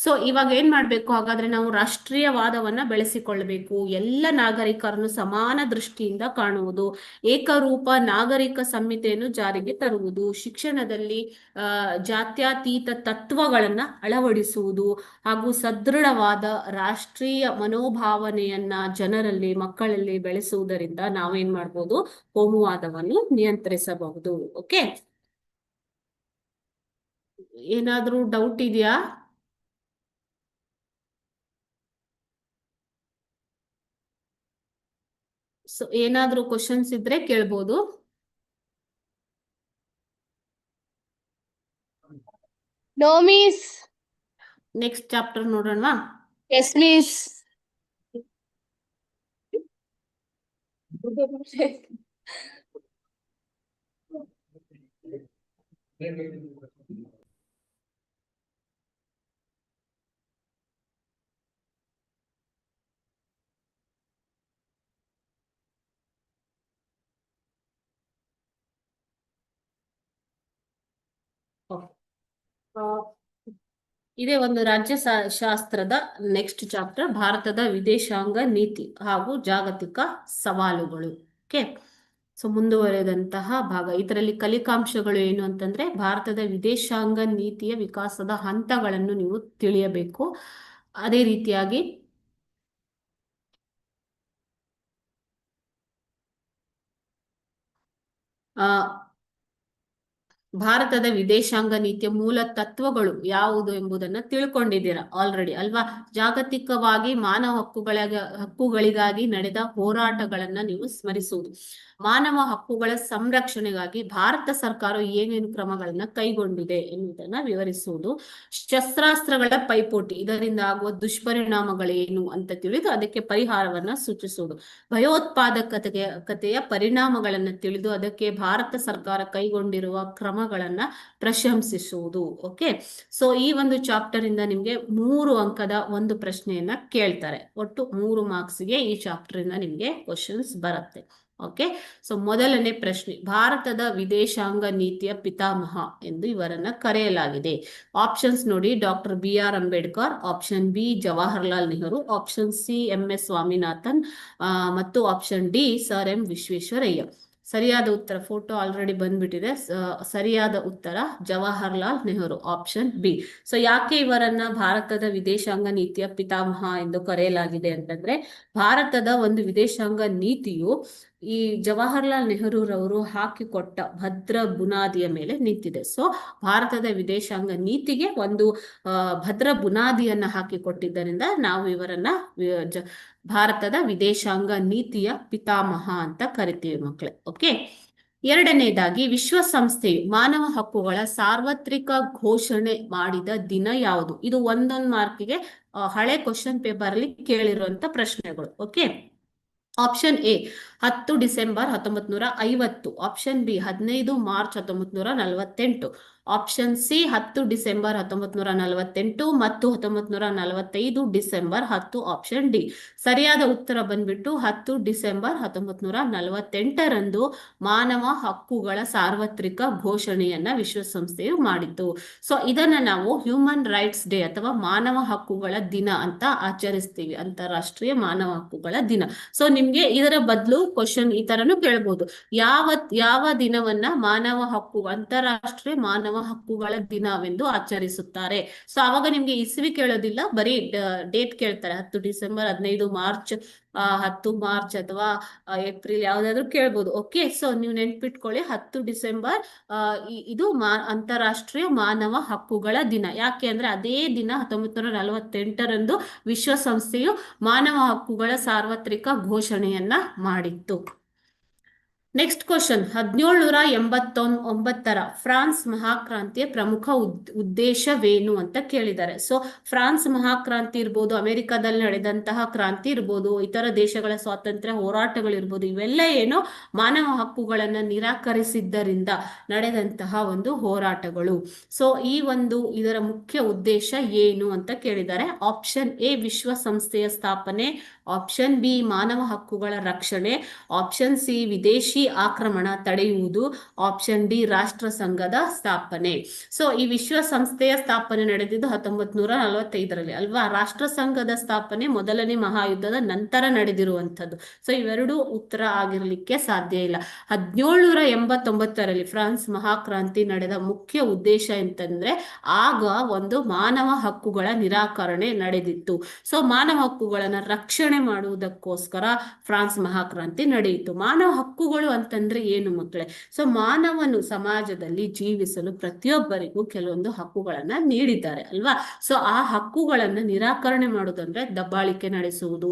ಸೊ ಇವಾಗ ಏನ್ ಮಾಡ್ಬೇಕು ಹಾಗಾದ್ರೆ? ನಾವು ರಾಷ್ಟ್ರೀಯವಾದವನ್ನ ಬೆಳೆಸಿಕೊಳ್ಳಬೇಕು. ಎಲ್ಲ ನಾಗರಿಕರನ್ನು ಸಮಾನ ದೃಷ್ಟಿಯಿಂದ ಕಾಣುವುದು, ಏಕರೂಪ ನಾಗರಿಕ ಸಂಹಿತೆಯನ್ನು ಜಾರಿಗೆ ತರುವುದು, ಶಿಕ್ಷಣದಲ್ಲಿ ಜಾತ್ಯತೀತ ತತ್ವಗಳನ್ನ ಅಳವಡಿಸುವುದು ಹಾಗೂ ಸದೃಢವಾದ ರಾಷ್ಟ್ರೀಯ ಮನೋಭಾವನೆಯನ್ನ ಜನರಲ್ಲಿ, ಮಕ್ಕಳಲ್ಲಿ ಬೆಳೆಸುವುದರಿಂದ ನಾವೇನ್ ಮಾಡ್ಬೋದು? ಕೋಮುವಾದವನ್ನು ನಿಯಂತ್ರಿಸಬಹುದು. ಓಕೆ, ಏನಾದ್ರೂ ಡೌಟ್ ಇದೆಯಾ? ಸೊ ಏನಾದ್ರೂ ಕ್ವಶನ್ಸ್ ಇದ್ರೆ ಕೇಳ್ಬೋದು. No miss. ನೆಕ್ಸ್ಟ್ ಚಾಪ್ಟರ್ ನೋಡೋಣವಾ? Yes miss. ಇದೇ ಒಂದು ರಾಜ್ಯ ಶಾಸ್ತ್ರದ ನೆಕ್ಸ್ಟ್ ಚಾಪ್ಟರ್, ಭಾರತದ ವಿದೇಶಾಂಗ ನೀತಿ ಹಾಗೂ ಜಾಗತಿಕ ಸವಾಲುಗಳು. ಓಕೆ, ಸೊ ಮುಂದುವರೆದಂತಹ ಭಾಗ. ಇದರಲ್ಲಿ ಕಲಿಕಾಂಶಗಳು ಏನು ಅಂತಂದ್ರೆ, ಭಾರತದ ವಿದೇಶಾಂಗ ನೀತಿಯ ವಿಕಾಸದ ಹಂತಗಳನ್ನು ನೀವು ತಿಳಿಯಬೇಕು. ಅದೇ ರೀತಿಯಾಗಿ ಭಾರತದ ವಿದೇಶಾಂಗ ನೀತಿಯ ಮೂಲ ತತ್ವಗಳು ಯಾವುದು ಎಂಬುದನ್ನು ತಿಳ್ಕೊಂಡಿದ್ದೀರಾ ಆಲ್ರೆಡಿ ಅಲ್ವಾ? ಜಾಗತಿಕವಾಗಿ ಮಾನವ ಹಕ್ಕುಗಳಿಗಾಗಿ ನಡೆದ ಹೋರಾಟಗಳನ್ನ ನೀವು ಸ್ಮರಿಸುವುದು, ಮಾನವ ಹಕ್ಕುಗಳ ಸಂರಕ್ಷಣೆಗಾಗಿ ಭಾರತ ಸರ್ಕಾರ ಏನೇನು ಕ್ರಮಗಳನ್ನ ಕೈಗೊಂಡಿದೆ ಎನ್ನುವುದನ್ನ ವಿವರಿಸುವುದು, ಶಸ್ತ್ರಾಸ್ತ್ರಗಳ ಪೈಪೋಟಿ ಇದರಿಂದ ಆಗುವ ದುಷ್ಪರಿಣಾಮಗಳೇನು ಅಂತ ತಿಳಿದು ಅದಕ್ಕೆ ಪರಿಹಾರವನ್ನ ಸೂಚಿಸುವುದು, ಭಯೋತ್ಪಾದಕತೆಯ ಪರಿಣಾಮಗಳನ್ನ ತಿಳಿದು ಅದಕ್ಕೆ ಭಾರತ ಸರ್ಕಾರ ಕೈಗೊಂಡಿರುವ ಕ್ರಮಗಳನ್ನ ಪ್ರಶಂಸಿಸುವುದು. ಓಕೆ, ಸೊ ಈ ಒಂದು ಚಾಪ್ಟರ್ ಇಂದ ನಿಮ್ಗೆ 3 ಅಂಕದ ಒಂದು ಪ್ರಶ್ನೆಯನ್ನ ಕೇಳ್ತಾರೆ. ಒಟ್ಟು 3 ಮಾರ್ಕ್ಸ್ಗೆ ಈ ಚಾಪ್ಟರ್ ಇಂದ ನಿಮ್ಗೆ ಕ್ವಶನ್ಸ್ ಬರುತ್ತೆ. ಓಕೆ, ಸೊ ಮೊದಲನೇ ಪ್ರಶ್ನೆ, ಭಾರತದ ವಿದೇಶಾಂಗ ನೀತಿಯ ಪಿತಾಮಹ ಎಂದು ಇವರನ್ನ ಕರೆಯಲಾಗಿದೆ. ಆಪ್ಷನ್ಸ್ ನೋಡಿ, doctor BR Ambedkar, option B Jawaharlal Nehru, option C MS Swaminathan ಮತ್ತು option D sir M Visvesvaraya. ಸರಿಯಾದ ಉತ್ತರ, ಫೋಟೋ ಆಲ್ರೆಡಿ ಬಂದ್ಬಿಟ್ಟಿದೆ. ಸರಿಯಾದ ಉತ್ತರ Jawaharlal Nehru, option B. So ಯಾಕೆ ಇವರನ್ನ ಭಾರತದ ವಿದೇಶಾಂಗ ನೀತಿಯ ಪಿತಾಮಹ ಎಂದು ಕರೆಯಲಾಗಿದೆ ಅಂತಂದ್ರೆ, ಭಾರತದ ಒಂದು ವಿದೇಶಾಂಗ ನೀತಿಯು ಈ ಜವಾಹರ್ಲಾಲ್ ನೆಹರೂರವರು ಹಾಕಿಕೊಟ್ಟ ಭದ್ರ ಬುನಾದಿಯ ಮೇಲೆ ನಿಂತಿದೆ. ಸೊ ಭಾರತದ ವಿದೇಶಾಂಗ ನೀತಿಗೆ ಒಂದು ಭದ್ರ ಬುನಾದಿಯನ್ನ ಹಾಕಿಕೊಟ್ಟಿದ್ದರಿಂದ ನಾವು ಇವರನ್ನ ಭಾರತದ ವಿದೇಶಾಂಗ ನೀತಿಯ ಪಿತಾಮಹ ಅಂತ ಕರಿತೀವಿ ಮಕ್ಕಳೇ. ಓಕೆ, ಎರಡನೇದಾಗಿ, ವಿಶ್ವಸಂಸ್ಥೆಯು ಮಾನವ ಹಕ್ಕುಗಳ ಸಾರ್ವತ್ರಿಕ ಘೋಷಣೆ ಮಾಡಿದ ದಿನ ಯಾವುದು? ಇದು ಒಂದೊಂದು ಮಾರ್ಕಿಗೆ ಹಳೆ ಕ್ವಶನ್ ಪೇಪರ್ ಅಲ್ಲಿ ಕೇಳಿರುವಂತ ಪ್ರಶ್ನೆಗಳು. Okay, option A 10 December 1950, option B 15 March 1948, option C 10 December 1948 ಮತ್ತು 1945 ಡಿಸೆಂಬರ್ 10, ಆಪ್ಷನ್ ಡಿ. ಸರಿಯಾದ ಉತ್ತರ ಬಂದ್ಬಿಟ್ಟು 10 ಡಿಸೆಂಬರ್ 1948ರಂದು ಮಾನವ ಹಕ್ಕುಗಳ ಸಾರ್ವತ್ರಿಕ ಘೋಷಣೆಯನ್ನ ವಿಶ್ವಸಂಸ್ಥೆಯು ಮಾಡಿತ್ತು. ಸೊ ಇದನ್ನ ನಾವು ಹ್ಯೂಮನ್ ರೈಟ್ಸ್ ಡೇ ಅಥವಾ ಮಾನವ ಹಕ್ಕುಗಳ ದಿನ ಅಂತ ಆಚರಿಸ್ತೀವಿ, ಅಂತಾರಾಷ್ಟ್ರೀಯ ಮಾನವ ಹಕ್ಕುಗಳ ದಿನ. ಸೊ ನಿಮ್ಗೆ ಇದರ ಬದಲು ಕ್ವಶನ್ ಈ ತರನು ಕೇಳಬಹುದು, ಯಾವ ದಿನವನ್ನ ಅಂತಾರಾಷ್ಟ್ರೀಯ ಮಾನವ ಮಾನವ ಹಕ್ಕುಗಳ ದಿನವೆಂದು ಆಚರಿಸುತ್ತಾರೆ. ಸೊ ಅವಾಗ ನಿಮ್ಗೆ ಇಸ್ವಿ ಕೇಳೋದಿಲ್ಲ, ಬರೀ ಡೇಟ್ ಕೇಳ್ತಾರೆ. 10 ಡಿಸೆಂಬರ್, 15 ಮಾರ್ಚ್, 10 ಮಾರ್ಚ್ ಅಥವಾ ಏಪ್ರಿಲ್ ಯಾವ್ದಾದ್ರು ಕೇಳ್ಬೋದು. ಓಕೆ, ಸೊ ನೀವು ನೆನ್ಪಿಟ್ಕೊಳ್ಳಿ, 10 ಡಿಸೆಂಬರ್ ಇದು ಅಂತಾರಾಷ್ಟ್ರೀಯ ಮಾನವ ಹಕ್ಕುಗಳ ದಿನ. ಯಾಕೆ ಅಂದ್ರೆ ಅದೇ ದಿನ 1948ರಂದು ವಿಶ್ವಸಂಸ್ಥೆಯು ಮಾನವ ಹಕ್ಕುಗಳ ಸಾರ್ವತ್ರಿಕ ಘೋಷಣೆಯನ್ನ ಮಾಡಿತ್ತು. ನೆಕ್ಸ್ಟ್ ಕ್ವಶನ್, 1789ರ ಫ್ರಾನ್ಸ್ ಮಹಾಕ್ರಾಂತಿಯ ಪ್ರಮುಖ ಉದ್ದೇಶವೇನು ಅಂತ ಕೇಳಿದ್ದಾರೆ. ಸೊ ಫ್ರಾನ್ಸ್ ಮಹಾಕ್ರಾಂತಿ ಇರ್ಬೋದು, ಅಮೆರಿಕದಲ್ಲಿ ನಡೆದಂತಹ ಕ್ರಾಂತಿ ಇರ್ಬೋದು, ಇತರ ದೇಶಗಳ ಸ್ವಾತಂತ್ರ್ಯ ಹೋರಾಟಗಳಿರ್ಬೋದು, ಇವೆಲ್ಲ ಏನೋ ಮಾನವ ಹಕ್ಕುಗಳನ್ನ ನಿರಾಕರಿಸಿದ್ದರಿಂದ ನಡೆದಂತಹ ಒಂದು ಹೋರಾಟಗಳು. ಸೊ ಇದರ ಮುಖ್ಯ ಉದ್ದೇಶ ಏನು ಅಂತ ಕೇಳಿದ್ದಾರೆ. ಆಪ್ಷನ್ ಎ ವಿಶ್ವಸಂಸ್ಥೆಯ ಸ್ಥಾಪನೆ, ಆಪ್ಷನ್ ಬಿ ಮಾನವ ಹಕ್ಕುಗಳ ರಕ್ಷಣೆ, ಆಪ್ಷನ್ ಸಿ ವಿದೇಶಿ ಆಕ್ರಮಣ ತಡೆಯುವುದು, ಆಪ್ಷನ್ ಡಿ ರಾಷ್ಟ್ರ ಸಂಘದ ಸ್ಥಾಪನೆ. ಸೊ ಈ ವಿಶ್ವಸಂಸ್ಥೆಯ ಸ್ಥಾಪನೆ ನಡೆದಿದ್ದು 1945ರಲ್ಲಿ ಅಲ್ವಾ. ರಾಷ್ಟ್ರ ಸಂಘದ ಸ್ಥಾಪನೆ ಮೊದಲನೇ ಮಹಾಯುದ್ಧದ ನಂತರ ನಡೆದಿರುವಂಥದ್ದು. ಸೊ ಇವೆರಡೂ ಉತ್ತರ ಆಗಿರ್ಲಿಕ್ಕೆ ಸಾಧ್ಯ ಇಲ್ಲ. 1789ರಲ್ಲಿ ಫ್ರಾನ್ಸ್ ಮಹಾಕ್ರಾಂತಿ ನಡೆದ ಮುಖ್ಯ ಉದ್ದೇಶ ಅಂತಂದ್ರೆ ಆಗ ಒಂದು ಮಾನವ ಹಕ್ಕುಗಳ ನಿರಾಕರಣೆ ನಡೆದಿತ್ತು. ಸೊ ಮಾನವ ಹಕ್ಕುಗಳನ್ನ ರಕ್ಷಣೆ ಮಾಡುವುದಕ್ಕೋಸ್ಕರ ಫ್ರಾನ್ಸ್ ಮಹಾಕ್ರಾಂತಿ ನಡೆಯಿತು. ಮಾನವ ಹಕ್ಕುಗಳು ಅಂತಂದ್ರೆ ಏನು ಮಕ್ಕಳೇ? ಸೊ ಮಾನವನು ಸಮಾಜದಲ್ಲಿ ಜೀವಿಸಲು ಪ್ರತಿಯೊಬ್ಬರಿಗೂ ಕೆಲವೊಂದು ಹಕ್ಕುಗಳನ್ನ ನೀಡಿದ್ದಾರೆ ಅಲ್ವಾ. ಸೊ ಆ ಹಕ್ಕುಗಳನ್ನ ನಿರಾಕರಣೆ ಮಾಡುವುದಂದ್ರೆ ದಬ್ಬಾಳಿಕೆ ನಡೆಸುವುದು,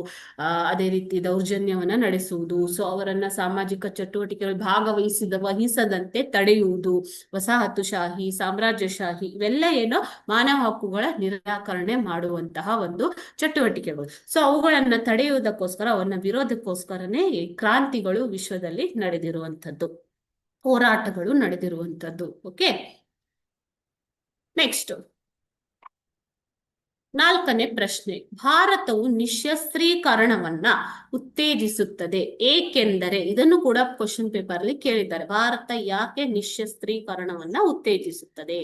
ಅದೇ ರೀತಿ ದೌರ್ಜನ್ಯವನ್ನ ನಡೆಸುವುದು, ಸೊ ಅವರನ್ನ ಸಾಮಾಜಿಕ ಚಟುವಟಿಕೆಗಳು ವಹಿಸದಂತೆ ತಡೆಯುವುದು, ವಸಾಹತುಶಾಹಿ, ಸಾಮ್ರಾಜ್ಯಶಾಹಿ, ಇವೆಲ್ಲ ಏನೋ ಮಾನವ ಹಕ್ಕುಗಳ ನಿರಾಕರಣೆ ಮಾಡುವಂತಹ ಒಂದು ಚಟುವಟಿಕೆಗಳು. ಸೊ ಅವುಗಳನ್ನ ತಡೆಯುವುದಕ್ಕೋಸ್ಕರ, ಅವನ್ನ ವಿರೋಧಕ್ಕೋಸ್ಕರನೇ ಕ್ರಾಂತಿಗಳು ವಿಶ್ವದಲ್ಲಿ ನಡೆದಿರುವಂಥದ್ದು, ಹೋರಾಟಗಳು ನಡೆದಿರುವಂಥದ್ದು. ಓಕೆ, ನೆಕ್ಸ್ಟ್ 4ನೇ ಪ್ರಶ್ನೆ, ಭಾರತವು ನಿಶಸ್ತ್ರೀಕರಣವನ್ನ ಉತ್ತೇಜಿಸುತ್ತದೆ ಏಕೆಂದರೆ? ಇದನ್ನು ಕೂಡ ಕ್ವಶನ್ ಪೇಪರ್ ಅಲ್ಲಿ ಕೇಳಿದ್ದಾರೆ. ಭಾರತ ಯಾಕೆ ನಿಶಸ್ತ್ರೀಕರಣವನ್ನ ಉತ್ತೇಜಿಸುತ್ತದೆ?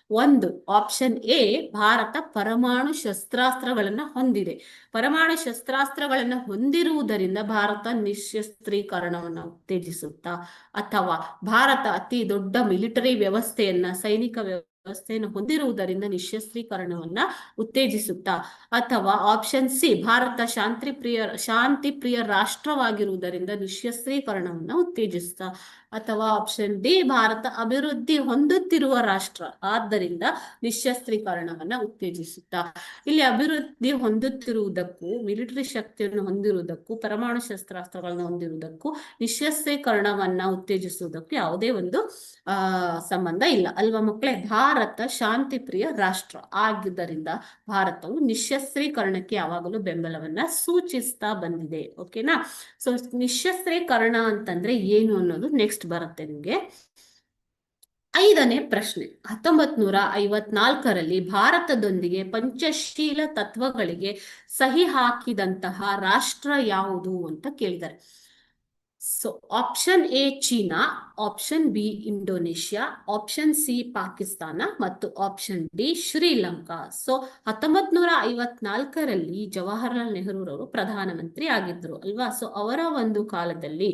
1, ಆಪ್ಷನ್ ಎ, ಭಾರತ ಪರಮಾಣು ಶಸ್ತ್ರಾಸ್ತ್ರಗಳನ್ನ ಹೊಂದಿದೆ. ಪರಮಾಣು ಶಸ್ತ್ರಾಸ್ತ್ರಗಳನ್ನ ಹೊಂದಿರುವುದರಿಂದ ಭಾರತ ನಿಶಸ್ತ್ರೀಕರಣವನ್ನ ಉತ್ತೇಜಿಸುತ್ತಾ, ಅಥವಾ ಭಾರತ ಅತಿ ದೊಡ್ಡ ಮಿಲಿಟರಿ ವ್ಯವಸ್ಥೆಯನ್ನ, ಸೈನಿಕ ವ್ಯವಸ್ಥೆಯನ್ನು ಹೊಂದಿರುವುದರಿಂದ ನಿಶಸ್ತ್ರೀಕರಣವನ್ನ ಉತ್ತೇಜಿಸುತ್ತಾ, ಅಥವಾ ಆಪ್ಷನ್ ಸಿ, ಭಾರತ ಶಾಂತಿ ಪ್ರಿಯ ರಾಷ್ಟ್ರವಾಗಿರುವುದರಿಂದ ನಿಶಸ್ತ್ರೀಕರಣವನ್ನ ಉತ್ತೇಜಿಸುತ್ತಾ, ಅಥವಾ ಆಪ್ಷನ್ ಡಿ, ಭಾರತ ಅಭಿವೃದ್ಧಿ ಹೊಂದುತ್ತಿರುವ ರಾಷ್ಟ್ರ ಆದ್ದರಿಂದ ನಿಶಸ್ತ್ರೀಕರಣವನ್ನ ಉತ್ತೇಜಿಸುತ್ತಾ. ಇಲ್ಲಿ ಅಭಿವೃದ್ಧಿ ಹೊಂದುತ್ತಿರುವುದಕ್ಕೂ, ಮಿಲಿಟರಿ ಶಕ್ತಿಯನ್ನು ಹೊಂದಿರುವುದಕ್ಕೂ, ಪರಮಾಣು ಶಸ್ತ್ರಾಸ್ತ್ರಗಳನ್ನು ಹೊಂದಿರುವುದಕ್ಕೂ ನಿಶಸ್ತ್ರೀಕರಣವನ್ನ ಉತ್ತೇಜಿಸುವುದಕ್ಕೂ ಯಾವುದೇ ಒಂದು ಸಂಬಂಧ ಇಲ್ಲ ಅಲ್ವಾ ಮಕ್ಕಳೇ. ಭಾರತ ಶಾಂತಿ ಪ್ರಿಯ ರಾಷ್ಟ್ರ ಆಗಿದ್ದರಿಂದ ಭಾರತವು ನಿಶಸ್ತ್ರೀಕರಣಕ್ಕೆ ಯಾವಾಗಲೂ ಬೆಂಬಲವನ್ನ ಸೂಚಿಸ್ತಾ ಬಂದಿದೆ. ಓಕೆನಾ. ಸೊ ನಿಶಸ್ತ್ರೀಕರಣ ಅಂತಂದ್ರೆ ಏನು ಅನ್ನೋದು ನೆಕ್ಸ್ಟ್ ಬರುತ್ತೆ ನಿಮ್ಗೆ. 5ನೇ ಪ್ರಶ್ನೆ, 1954ರಲ್ಲಿ ಭಾರತದೊಂದಿಗೆ ಪಂಚಶೀಲ ತತ್ವಗಳಿಗೆ ಸಹಿ ಹಾಕಿದಂತಹ ರಾಷ್ಟ್ರ ಯಾವುದು ಅಂತ ಕೇಳಿದ್ದಾರೆ. So option A China, option B Indonesia, option C Pakistan ಮತ್ತು ಆಪ್ಷನ್ ಡಿ ಶ್ರೀಲಂಕಾ. ಸೊ 1954ರಲ್ಲಿ ಜವಾಹರ್ಲಾಲ್ ನೆಹರೂರವರು ಪ್ರಧಾನಮಂತ್ರಿ ಆಗಿದ್ರು ಅಲ್ವಾ. ಸೊ ಅವರ ಒಂದು ಕಾಲದಲ್ಲಿ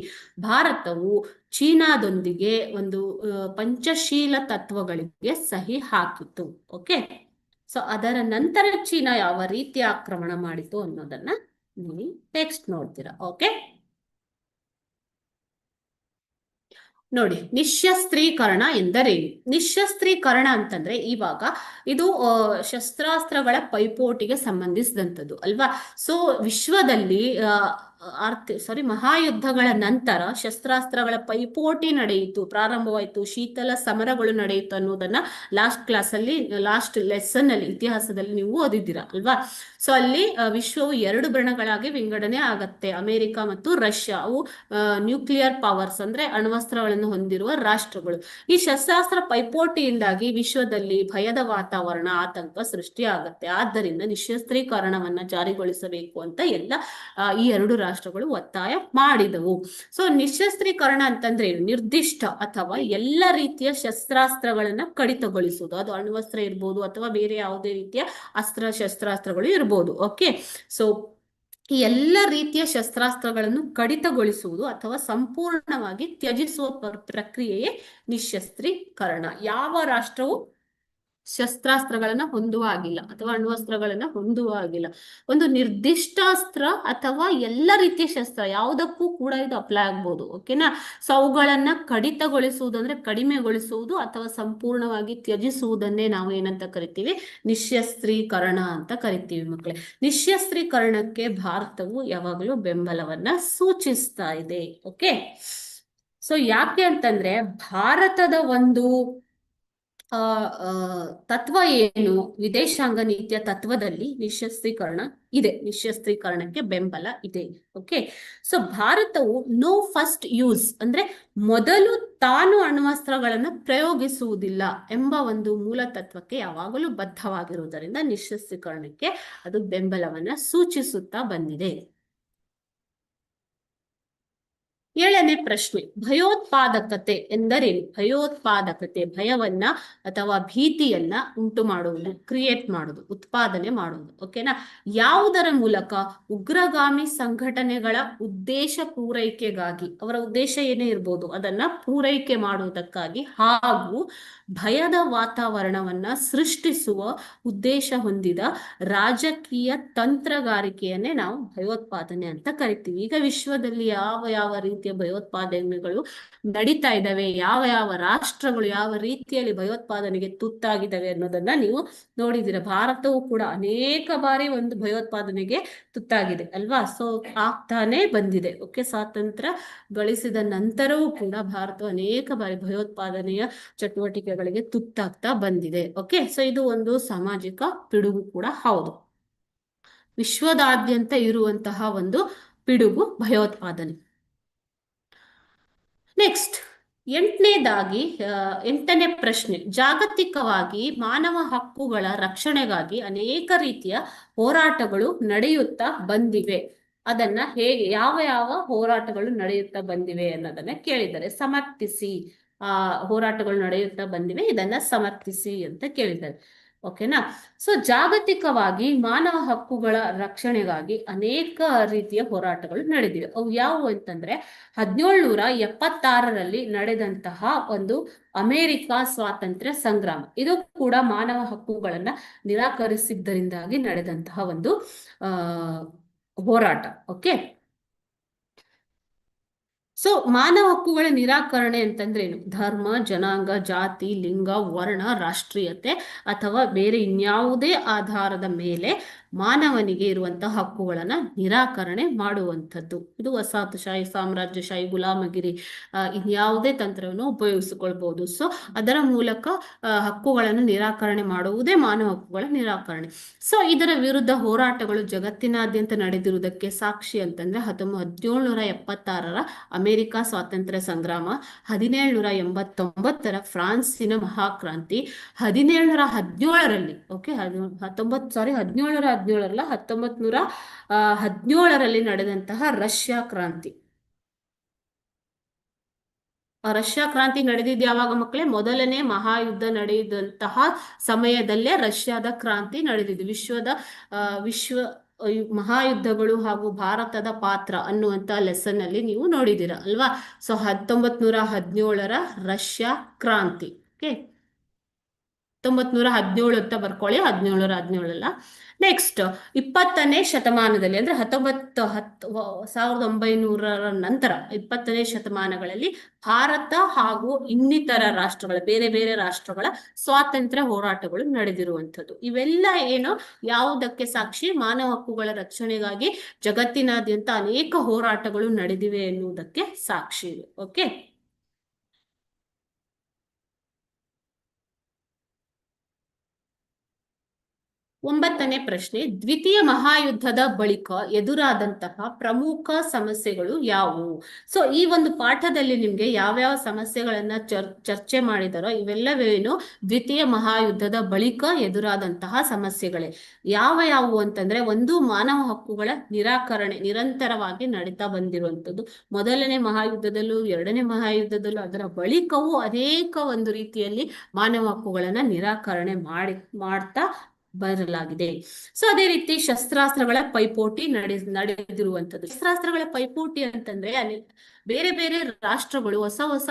ಭಾರತವು ಚೀನಾದೊಂದಿಗೆ ಒಂದು ಪಂಚಶೀಲ ತತ್ವಗಳಿಗೆ ಸಹಿ ಹಾಕಿತ್ತು. ಓಕೆ, ಸೊ ಅದರ ನಂತರ ಚೀನಾ ಯಾವ ರೀತಿ ಆಕ್ರಮಣ ಮಾಡಿತು ಅನ್ನೋದನ್ನ ನೀವು ಟೆಕ್ಸ್ಟ್ ನೋಡ್ತೀರಾ. ಓಕೆ ನೋಡಿ, ನಿಶಸ್ತ್ರೀಕರಣ ಎಂದರೇನು? ನಿಶಸ್ತ್ರೀಕರಣ ಅಂತಂದ್ರೆ ಇವಾಗ ಇದು ಶಸ್ತ್ರಾಸ್ತ್ರಗಳ ಪೈಪೋಟಿಗೆ ಸಂಬಂಧಿಸಿದಂಥದ್ದು ಅಲ್ವಾ. ಸೊ ವಿಶ್ವದಲ್ಲಿ ಮಹಾಯುದ್ಧಗಳ ನಂತರ ಶಸ್ತ್ರಾಸ್ತ್ರಗಳ ಪೈಪೋಟಿ ನಡೆಯಿತು, ಪ್ರಾರಂಭವಾಯಿತು, ಶೀತಲ ಸಮರಗಳು ನಡೆಯಿತು ಅನ್ನೋದನ್ನ ಲಾಸ್ಟ್ ಲೆಸನ್ ಅಲ್ಲಿ, ಇತಿಹಾಸದಲ್ಲಿ ನೀವು ಓದಿದ್ದೀರಾ ಅಲ್ವಾ. ಸೊ ಅಲ್ಲಿ ವಿಶ್ವವು 2 ಬಣಗಳಾಗಿ ವಿಂಗಡಣೆ ಆಗತ್ತೆ. ಅಮೆರಿಕ ಮತ್ತು ರಷ್ಯಾ, ಅವು ನ್ಯೂಕ್ಲಿಯರ್ ಪವರ್ಸ್ ಅಂದ್ರೆ ಅಣ್ವಸ್ತ್ರಗಳನ್ನು ಹೊಂದಿರುವ ರಾಷ್ಟ್ರಗಳು. ಈ ಶಸ್ತ್ರಾಸ್ತ್ರ ಪೈಪೋಟಿಯಿಂದಾಗಿ ವಿಶ್ವದಲ್ಲಿ ಭಯದ ವಾತಾವರಣ, ಆತಂಕ ಸೃಷ್ಟಿ ಆಗತ್ತೆ. ಆದ್ದರಿಂದ ನಿಶಸ್ತ್ರೀಕರಣವನ್ನ ಜಾರಿಗೊಳಿಸಬೇಕು ಅಂತ ಈ 2 ರಾಷ್ಟ್ರಗಳು ಒತ್ತಾಯ ಮಾಡಿದವು. ಸೊ ನಿಶಸ್ತ್ರೀಕರಣ ಅಂತಂದ್ರೆ ನಿರ್ದಿಷ್ಟ ಅಥವಾ ಎಲ್ಲ ರೀತಿಯ ಶಸ್ತ್ರಾಸ್ತ್ರಗಳನ್ನ ಕಡಿತಗೊಳಿಸುವುದು. ಅದು ಅಣ್ವಸ್ತ್ರ ಇರ್ಬೋದು ಅಥವಾ ಬೇರೆ ಯಾವುದೇ ರೀತಿಯ ಶಸ್ತ್ರಾಸ್ತ್ರಗಳು ಇರ್ಬೋದು. ಓಕೆ, ಸೊ ಈ ಎಲ್ಲ ರೀತಿಯ ಶಸ್ತ್ರಾಸ್ತ್ರಗಳನ್ನು ಕಡಿತಗೊಳಿಸುವುದು ಅಥವಾ ಸಂಪೂರ್ಣವಾಗಿ ತ್ಯಜಿಸುವ ಪ್ರಕ್ರಿಯೆಯೇ ನಿಶ್ಶಸ್ತ್ರೀಕರಣ. ಯಾವ ರಾಷ್ಟ್ರವು ಶಸ್ತ್ರಾಸ್ತ್ರಗಳನ್ನ ಹೊಂದುವ ಆಗಿಲ್ಲ ಅಥವಾ ಅಣ್ವಸ್ತ್ರಗಳನ್ನ ಹೊಂದುವ ಆಗಿಲ್ಲ, ಒಂದು ನಿರ್ದಿಷ್ಟ ಅಸ್ತ್ರ ಅಥವಾ ಎಲ್ಲ ರೀತಿಯ ಶಸ್ತ್ರ ಯಾವುದಕ್ಕೂ ಕೂಡ ಇದು ಅಪ್ಲೈ ಆಗ್ಬೋದು. ಓಕೆನಾ? ಸೊ ಅವುಗಳನ್ನ ಕಡಿತಗೊಳಿಸುವುದು ಅಂದ್ರೆ ಕಡಿಮೆಗೊಳಿಸುವುದು ಅಥವಾ ಸಂಪೂರ್ಣವಾಗಿ ತ್ಯಜಿಸುವುದನ್ನೇ ನಾವು ಏನಂತ ಕರಿತೀವಿ? ನಿಶ್ಶಸ್ತ್ರೀಕರಣ ಅಂತ ಕರಿತೀವಿ ಮಕ್ಕಳೇ. ನಿಶ್ಶಸ್ತ್ರೀಕರಣಕ್ಕೆ ಭಾರತವು ಯಾವಾಗಲೂ ಬೆಂಬಲವನ್ನ ಸೂಚಿಸ್ತಾ ಇದೆ. ಓಕೆ, ಸೊ ಯಾಕೆ ಅಂತಂದ್ರೆ ಭಾರತದ ಒಂದು ತತ್ವ ಏನು? ವಿದೇಶಾಂಗ ನೀತಿಯ ತತ್ವದಲ್ಲಿ ನಿಶ್ಶಸ್ತ್ರೀಕರಣ ಇದೆ, ನಿಶ್ಶಸ್ತ್ರೀಕರಣಕ್ಕೆ ಬೆಂಬಲ ಇದೆ. ಓಕೆ, ಸೊ ಭಾರತವು ನೋ ಫಸ್ಟ್ ಯೂಸ್ ಅಂದ್ರೆ ಮೊದಲು ತಾನು ಅಣ್ವಸ್ತ್ರಗಳನ್ನ ಪ್ರಯೋಗಿಸುವುದಿಲ್ಲ ಎಂಬ ಒಂದು ಮೂಲ ತತ್ವಕ್ಕೆ ಯಾವಾಗಲೂ ಬದ್ಧವಾಗಿರುವುದರಿಂದ ನಿಶ್ಶಸ್ತ್ರೀಕರಣಕ್ಕೆ ಅದು ಬೆಂಬಲವನ್ನ ಸೂಚಿಸುತ್ತಾ ಬಂದಿದೆ. 7ನೇ ಪ್ರಶ್ನೆ, ಭಯೋತ್ಪಾದಕತೆ ಎಂದರೇನು? ಭಯೋತ್ಪಾದಕತೆ ಭಯವನ್ನ ಅಥವಾ ಭೀತಿಯನ್ನ ಉಂಟು ಮಾಡುವುದು, ಕ್ರಿಯೇಟ್ ಮಾಡುವುದು, ಉತ್ಪಾದನೆ ಮಾಡುವುದು. ಓಕೆನಾ? ಯಾವುದರ ಮೂಲಕ? ಉಗ್ರಗಾಮಿ ಸಂಘಟನೆಗಳ ಉದ್ದೇಶ ಪೂರೈಕೆಗಾಗಿ, ಅವರ ಉದ್ದೇಶ ಏನೇ ಇರ್ಬೋದು ಅದನ್ನ ಪೂರೈಕೆ ಮಾಡುವುದಕ್ಕಾಗಿ ಹಾಗೂ ಭಯದ ವಾತಾವರಣವನ್ನ ಸೃಷ್ಟಿಸುವ ಉದ್ದೇಶ ಹೊಂದಿದ ರಾಜಕೀಯ ತಂತ್ರಗಾರಿಕೆಯನ್ನೇ ನಾವು ಭಯೋತ್ಪಾದನೆ ಅಂತ ಕರಿತೀವಿ. ಈಗ ವಿಶ್ವದಲ್ಲಿ ಯಾವ ಯಾವ ರೀತಿಯ ಭಯೋತ್ಪಾದನೆಗಳು ನಡೀತಾ ಇದ್ದಾವೆ, ಯಾವ ಯಾವ ರಾಷ್ಟ್ರಗಳು ಯಾವ ರೀತಿಯಲ್ಲಿ ಭಯೋತ್ಪಾದನೆಗೆ ತುತ್ತಾಗಿದ್ದಾವೆ ಅನ್ನೋದನ್ನ ನೀವು ನೋಡಿದಿರ. ಭಾರತವು ಕೂಡ ಅನೇಕ ಬಾರಿ ಒಂದು ಭಯೋತ್ಪಾದನೆಗೆ ತುತ್ತಾಗಿದೆ ಅಲ್ವಾ? ಸೊ ಆಗ್ತಾನೆ ಬಂದಿದೆ. ಓಕೆ, ಸ್ವಾತಂತ್ರ್ಯ ಗಳಿಸಿದ ನಂತರವೂ ಕೂಡ ಭಾರತ ಅನೇಕ ಬಾರಿ ಭಯೋತ್ಪಾದನೆಯ ಚಟುವಟಿಕೆಗಳಿಗೆ ತುತ್ತಾಗ್ತಾ ಬಂದಿದೆ. ಓಕೆ, ಸೊ ಇದು ಒಂದು ಸಾಮಾಜಿಕ ಪಿಡುಗು ಕೂಡ ಹೌದು. ವಿಶ್ವದಾದ್ಯಂತ ಇರುವಂತಹ ಒಂದು ಪಿಡುಗು ಭಯೋತ್ಪಾದನೆ. ನೆಕ್ಸ್ಟ್ 8ನೇ ಪ್ರಶ್ನೆ, ಜಾಗತಿಕವಾಗಿ ಮಾನವ ಹಕ್ಕುಗಳ ರಕ್ಷಣೆಗಾಗಿ ಅನೇಕ ರೀತಿಯ ಹೋರಾಟಗಳು ನಡೆಯುತ್ತಾ ಬಂದಿವೆ. ಅದನ್ನ ಹೇಗೆ, ಯಾವ ಯಾವ ಹೋರಾಟಗಳು ನಡೆಯುತ್ತಾ ಬಂದಿವೆ ಅನ್ನೋದನ್ನ ಕೇಳಿದ್ದಾರೆ. ಸಮರ್ಥಿಸಿ, ಹೋರಾಟಗಳು ನಡೆಯುತ್ತಾ ಬಂದಿವೆ, ಇದನ್ನ ಸಮರ್ಥಿಸಿ ಅಂತ ಕೇಳಿದ್ದಾರೆ. ಓಕೆನಾ? ಸೊ ಜಾಗತಿಕವಾಗಿ ಮಾನವ ಹಕ್ಕುಗಳ ರಕ್ಷಣೆಗಾಗಿ ಅನೇಕ ರೀತಿಯ ಹೋರಾಟಗಳು ನಡೆದಿವೆ. ಅವು ಯಾವುವು ಅಂತಂದ್ರೆ 1776ರಲ್ಲಿ ನಡೆದಂತಹ ಒಂದು ಅಮೆರಿಕ ಸ್ವಾತಂತ್ರ್ಯ ಸಂಗ್ರಾಮ. ಇದು ಕೂಡ ಮಾನವ ಹಕ್ಕುಗಳನ್ನ ನಿರಾಕರಿಸಿದ್ದರಿಂದಾಗಿ ನಡೆದಂತಹ ಒಂದು ಹೋರಾಟ. ಓಕೆ, ಸೊ ಮಾನವ ಹಕ್ಕುಗಳ ನಿರಾಕರಣೆ ಅಂತಂದ್ರೆ ಏನು? ಧರ್ಮ, ಜನಾಂಗ, ಜಾತಿ, ಲಿಂಗ, ವರ್ಣ, ರಾಷ್ಟ್ರೀಯತೆ ಅಥವಾ ಬೇರೆ ಇನ್ಯಾವುದೇ ಆಧಾರದ ಮೇಲೆ ಮಾನವನಿಗೆ ಇರುವಂತಹ ಹಕ್ಕುಗಳನ್ನ ನಿರಾಕರಣೆ ಮಾಡುವಂಥದ್ದು. ಇದು ವಸಾಹತುಶಾಹಿ, ಸಾಮ್ರಾಜ್ಯಶಾಹಿ, ಗುಲಾಮಗಿರಿ ಇನ್ಯಾವುದೇ ತಂತ್ರವನ್ನು ಉಪಯೋಗಿಸಿಕೊಳ್ಬಹುದು. ಸೊ ಅದರ ಮೂಲಕ ಹಕ್ಕುಗಳನ್ನು ನಿರಾಕರಣೆ ಮಾಡುವುದೇ ಮಾನವ ಹಕ್ಕುಗಳ ನಿರಾಕರಣೆ. ಸೊ ಇದರ ವಿರುದ್ಧ ಹೋರಾಟಗಳು ಜಗತ್ತಿನಾದ್ಯಂತ ನಡೆದಿರುವುದಕ್ಕೆ ಸಾಕ್ಷಿ ಅಂತಂದ್ರೆ 1776ರ ಅಮೆರಿಕ ಸ್ವಾತಂತ್ರ್ಯ ಸಂಗ್ರಾಮ, 1789ರ ಫ್ರಾನ್ಸಿನ ಮಹಾಕ್ರಾಂತಿ, 1717ರಲ್ಲಿ 1917ರಲ್ಲಿ ನಡೆದಂತಹ ರಷ್ಯಾ ಕ್ರಾಂತಿ. ರಷ್ಯಾ ಕ್ರಾಂತಿ ನಡೆದಿದ್ದು ಯಾವಾಗ ಮಕ್ಕಳೇ? ಮೊದಲನೇ ಮಹಾಯುದ್ಧ ನಡೆಯುವಂತಹ ಸಮಯದಲ್ಲೇ ರಷ್ಯಾದ ಕ್ರಾಂತಿ ನಡೆದಿದ್ದು. ವಿಶ್ವ ಮಹಾಯುದ್ಧಗಳು ಹಾಗೂ ಭಾರತದ ಪಾತ್ರ ಅನ್ನುವಂತ ಲೆಸನ್ ಅಲ್ಲಿ ನೀವು ನೋಡಿದ್ದೀರಾ ಅಲ್ವಾ? ಸೊ 1917ರ ರಷ್ಯಾ ಕ್ರಾಂತಿ. ಓಕೆ, 1917 ಅಂತ ಬರ್ಕೊಳ್ಳಿ, 1717 ನೆಕ್ಸ್ಟ್ 20ನೇ ಶತಮಾನದಲ್ಲಿ ಅಂದ್ರೆ 1900ರ ನಂತರ 20ನೇ ಶತಮಾನಗಳಲ್ಲಿ ಭಾರತ ಹಾಗೂ ಇನ್ನಿತರ ರಾಷ್ಟ್ರಗಳ, ಬೇರೆ ಬೇರೆ ರಾಷ್ಟ್ರಗಳ ಸ್ವಾತಂತ್ರ್ಯ ಹೋರಾಟಗಳು ನಡೆದಿರುವಂಥದ್ದು. ಇವೆಲ್ಲ ಏನು, ಯಾವುದಕ್ಕೆ ಸಾಕ್ಷಿ? ಮಾನವ ಹಕ್ಕುಗಳ ರಕ್ಷಣೆಗಾಗಿ ಜಗತ್ತಿನಾದ್ಯಂತ ಅನೇಕ ಹೋರಾಟಗಳು ನಡೆದಿವೆ ಎನ್ನುವುದಕ್ಕೆ ಸಾಕ್ಷಿ ಇದೆ. ಓಕೆ, 9ನೇ ಪ್ರಶ್ನೆ, ದ್ವಿತೀಯ ಮಹಾಯುದ್ಧದ ಬಳಿಕ ಎದುರಾದಂತಹ ಪ್ರಮುಖ ಸಮಸ್ಯೆಗಳು ಯಾವುವು? ಸೊ ಈ ಒಂದು ಪಾಠದಲ್ಲಿ ನಿಮ್ಗೆ ಯಾವ್ಯಾವ ಸಮಸ್ಯೆಗಳನ್ನ ಚರ್ಚೆ ಮಾಡಿದಾರೋ ಇವೆಲ್ಲವೇನು ದ್ವಿತೀಯ ಮಹಾಯುದ್ಧದ ಬಳಿಕ ಎದುರಾದಂತಹ ಸಮಸ್ಯೆಗಳೇ. ಯಾವುವು ಅಂತಂದ್ರೆ, ಒಂದು, ಮಾನವ ಹಕ್ಕುಗಳ ನಿರಾಕರಣೆ ನಿರಂತರವಾಗಿ ನಡೀತಾ ಬಂದಿರುವಂಥದ್ದು. ಮೊದಲನೇ ಮಹಾಯುದ್ಧದಲ್ಲೂ, 2ನೇ ಮಹಾಯುದ್ಧದಲ್ಲೂ, ಅದರ ಬಳಿಕವೂ ಅನೇಕ ಒಂದು ರೀತಿಯಲ್ಲಿ ಮಾನವ ಹಕ್ಕುಗಳನ್ನ ನಿರಾಕರಣೆ ಮಾಡ್ತಾ ಬರಲಾಗಿದೆ. ಸೊ ಅದೇ ರೀತಿ ಶಸ್ತ್ರಾಸ್ತ್ರಗಳ ಪೈಪೋಟಿ ನಡೆದಿರುವಂತದ್ದು. ಶಸ್ತ್ರಾಸ್ತ್ರಗಳ ಪೈಪೋಟಿ ಅಂತಂದ್ರೆ ಅಲ್ಲಿ ಬೇರೆ ಬೇರೆ ರಾಷ್ಟ್ರಗಳು ಹೊಸ ಹೊಸ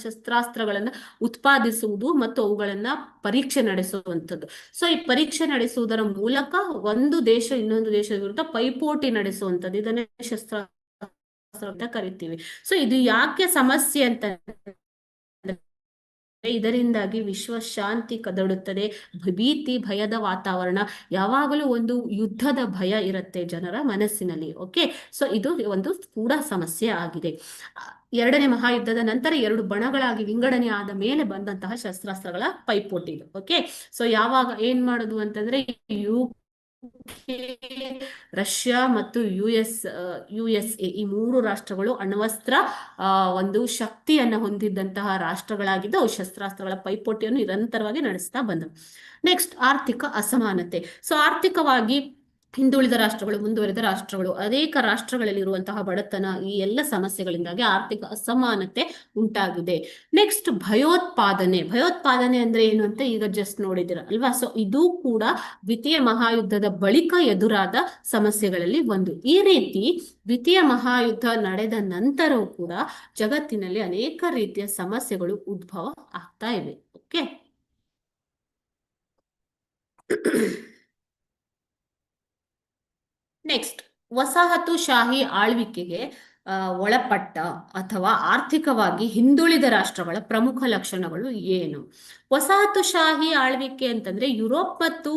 ಶಸ್ತ್ರಾಸ್ತ್ರಗಳನ್ನ ಉತ್ಪಾದಿಸುವುದು ಮತ್ತು ಅವುಗಳನ್ನ ಪರೀಕ್ಷೆ ನಡೆಸುವಂಥದ್ದು. ಸೊ ಈ ಪರೀಕ್ಷೆ ನಡೆಸುವುದರ ಮೂಲಕ ಒಂದು ದೇಶ ಇನ್ನೊಂದು ದೇಶದ ವಿರುದ್ಧ ಪೈಪೋಟಿ ನಡೆಸುವಂಥದ್ದು, ಇದನ್ನೇ ಶಸ್ತ್ರಾಸ್ತ್ರ ಅಂತ ಕರಿತೀವಿ. ಸೊ ಇದು ಯಾಕೆ ಸಮಸ್ಯೆ ಅಂತ, ಇದರಿಂದಾಗಿ ವಿಶ್ವ ಶಾಂತಿ ಕದಡುತ್ತದೆ, ಭೀತಿ ಭಯದ ವಾತಾವರಣ, ಯಾವಾಗಲೂ ಒಂದು ಯುದ್ಧದ ಭಯ ಇರುತ್ತೆ ಜನರ ಮನಸ್ಸಿನಲ್ಲಿ. ಓಕೆ, ಸೊ ಇದು ಒಂದು ಕೂಡ ಸಮಸ್ಯೆ ಆಗಿದೆ. ಎರಡನೇ ಮಹಾಯುದ್ಧದ ನಂತರ 2 ಬಣಗಳಾಗಿ ವಿಂಗಡಣೆ ಆದ ಮೇಲೆ ಬಂದಂತಹ ಶಸ್ತ್ರಾಸ್ತ್ರಗಳ ಪೈಪೋಟಿ ಇದು. ಓಕೆ, ಸೊ ಯಾವಾಗ ಏನ್ ಮಾಡುದು ಅಂತಂದ್ರೆ ರಷ್ಯಾ ಮತ್ತು ಯುಎಸ್ಎ ಈ 3 ರಾಷ್ಟ್ರಗಳು ಅಣ್ವಸ್ತ್ರ ಒಂದು ಶಕ್ತಿಯನ್ನ ಹೊಂದಿದ್ದಂತಹ ರಾಷ್ಟ್ರಗಳಾಗಿದ್ದು ಶಸ್ತ್ರಾಸ್ತ್ರಗಳ ಪೈಪೋಟಿಯನ್ನು ನಿರಂತರವಾಗಿ ನಡೆಸ್ತಾ ಬಂದವು. ನೆಕ್ಸ್ಟ್, ಆರ್ಥಿಕ ಅಸಮಾನತೆ. ಸೊ ಆರ್ಥಿಕವಾಗಿ ಹಿಂದುಳಿದ ರಾಷ್ಟ್ರಗಳು, ಮುಂದುವರೆದ ರಾಷ್ಟ್ರಗಳು, ಅನೇಕ ರಾಷ್ಟ್ರಗಳಲ್ಲಿ ಇರುವಂತಹ ಬಡತನ, ಈ ಎಲ್ಲ ಸಮಸ್ಯೆಗಳಿಂದಾಗಿ ಆರ್ಥಿಕ ಅಸಮಾನತೆ ಉಂಟಾಗಿದೆ. ನೆಕ್ಸ್ಟ್, ಭಯೋತ್ಪಾದನೆ ಅಂದ್ರೆ ಏನು ಅಂತ ಈಗ ಜಸ್ಟ್ ನೋಡಿದಿರ ಅಲ್ವಾ. ಸೊ ಇದು ಕೂಡ ದ್ವಿತೀಯ ಮಹಾಯುದ್ಧದ ಬಳಿಕ ಎದುರಾದ ಸಮಸ್ಯೆಗಳಲ್ಲಿ ಒಂದು. ಈ ರೀತಿ ದ್ವಿತೀಯ ಮಹಾಯುದ್ಧ ನಡೆದ ನಂತರವೂ ಕೂಡ ಜಗತ್ತಿನಲ್ಲಿ ಅನೇಕ ರೀತಿಯ ಸಮಸ್ಯೆಗಳು ಉದ್ಭವ ಆಗ್ತಾ ಇವೆ. ಓಕೆ, ನೆಕ್ಸ್ಟ್, ವಸಾಹತುಶಾಹಿ ಆಳ್ವಿಕೆಗೆ ಒಳಪಟ್ಟ ಅಥವಾ ಆರ್ಥಿಕವಾಗಿ ಹಿಂದುಳಿದ ರಾಷ್ಟ್ರಗಳ ಪ್ರಮುಖ ಲಕ್ಷಣಗಳು ಏನು? ವಸಾಹತುಶಾಹಿ ಆಳ್ವಿಕೆ ಅಂತಂದ್ರೆ ಯುರೋಪ್ ಮತ್ತು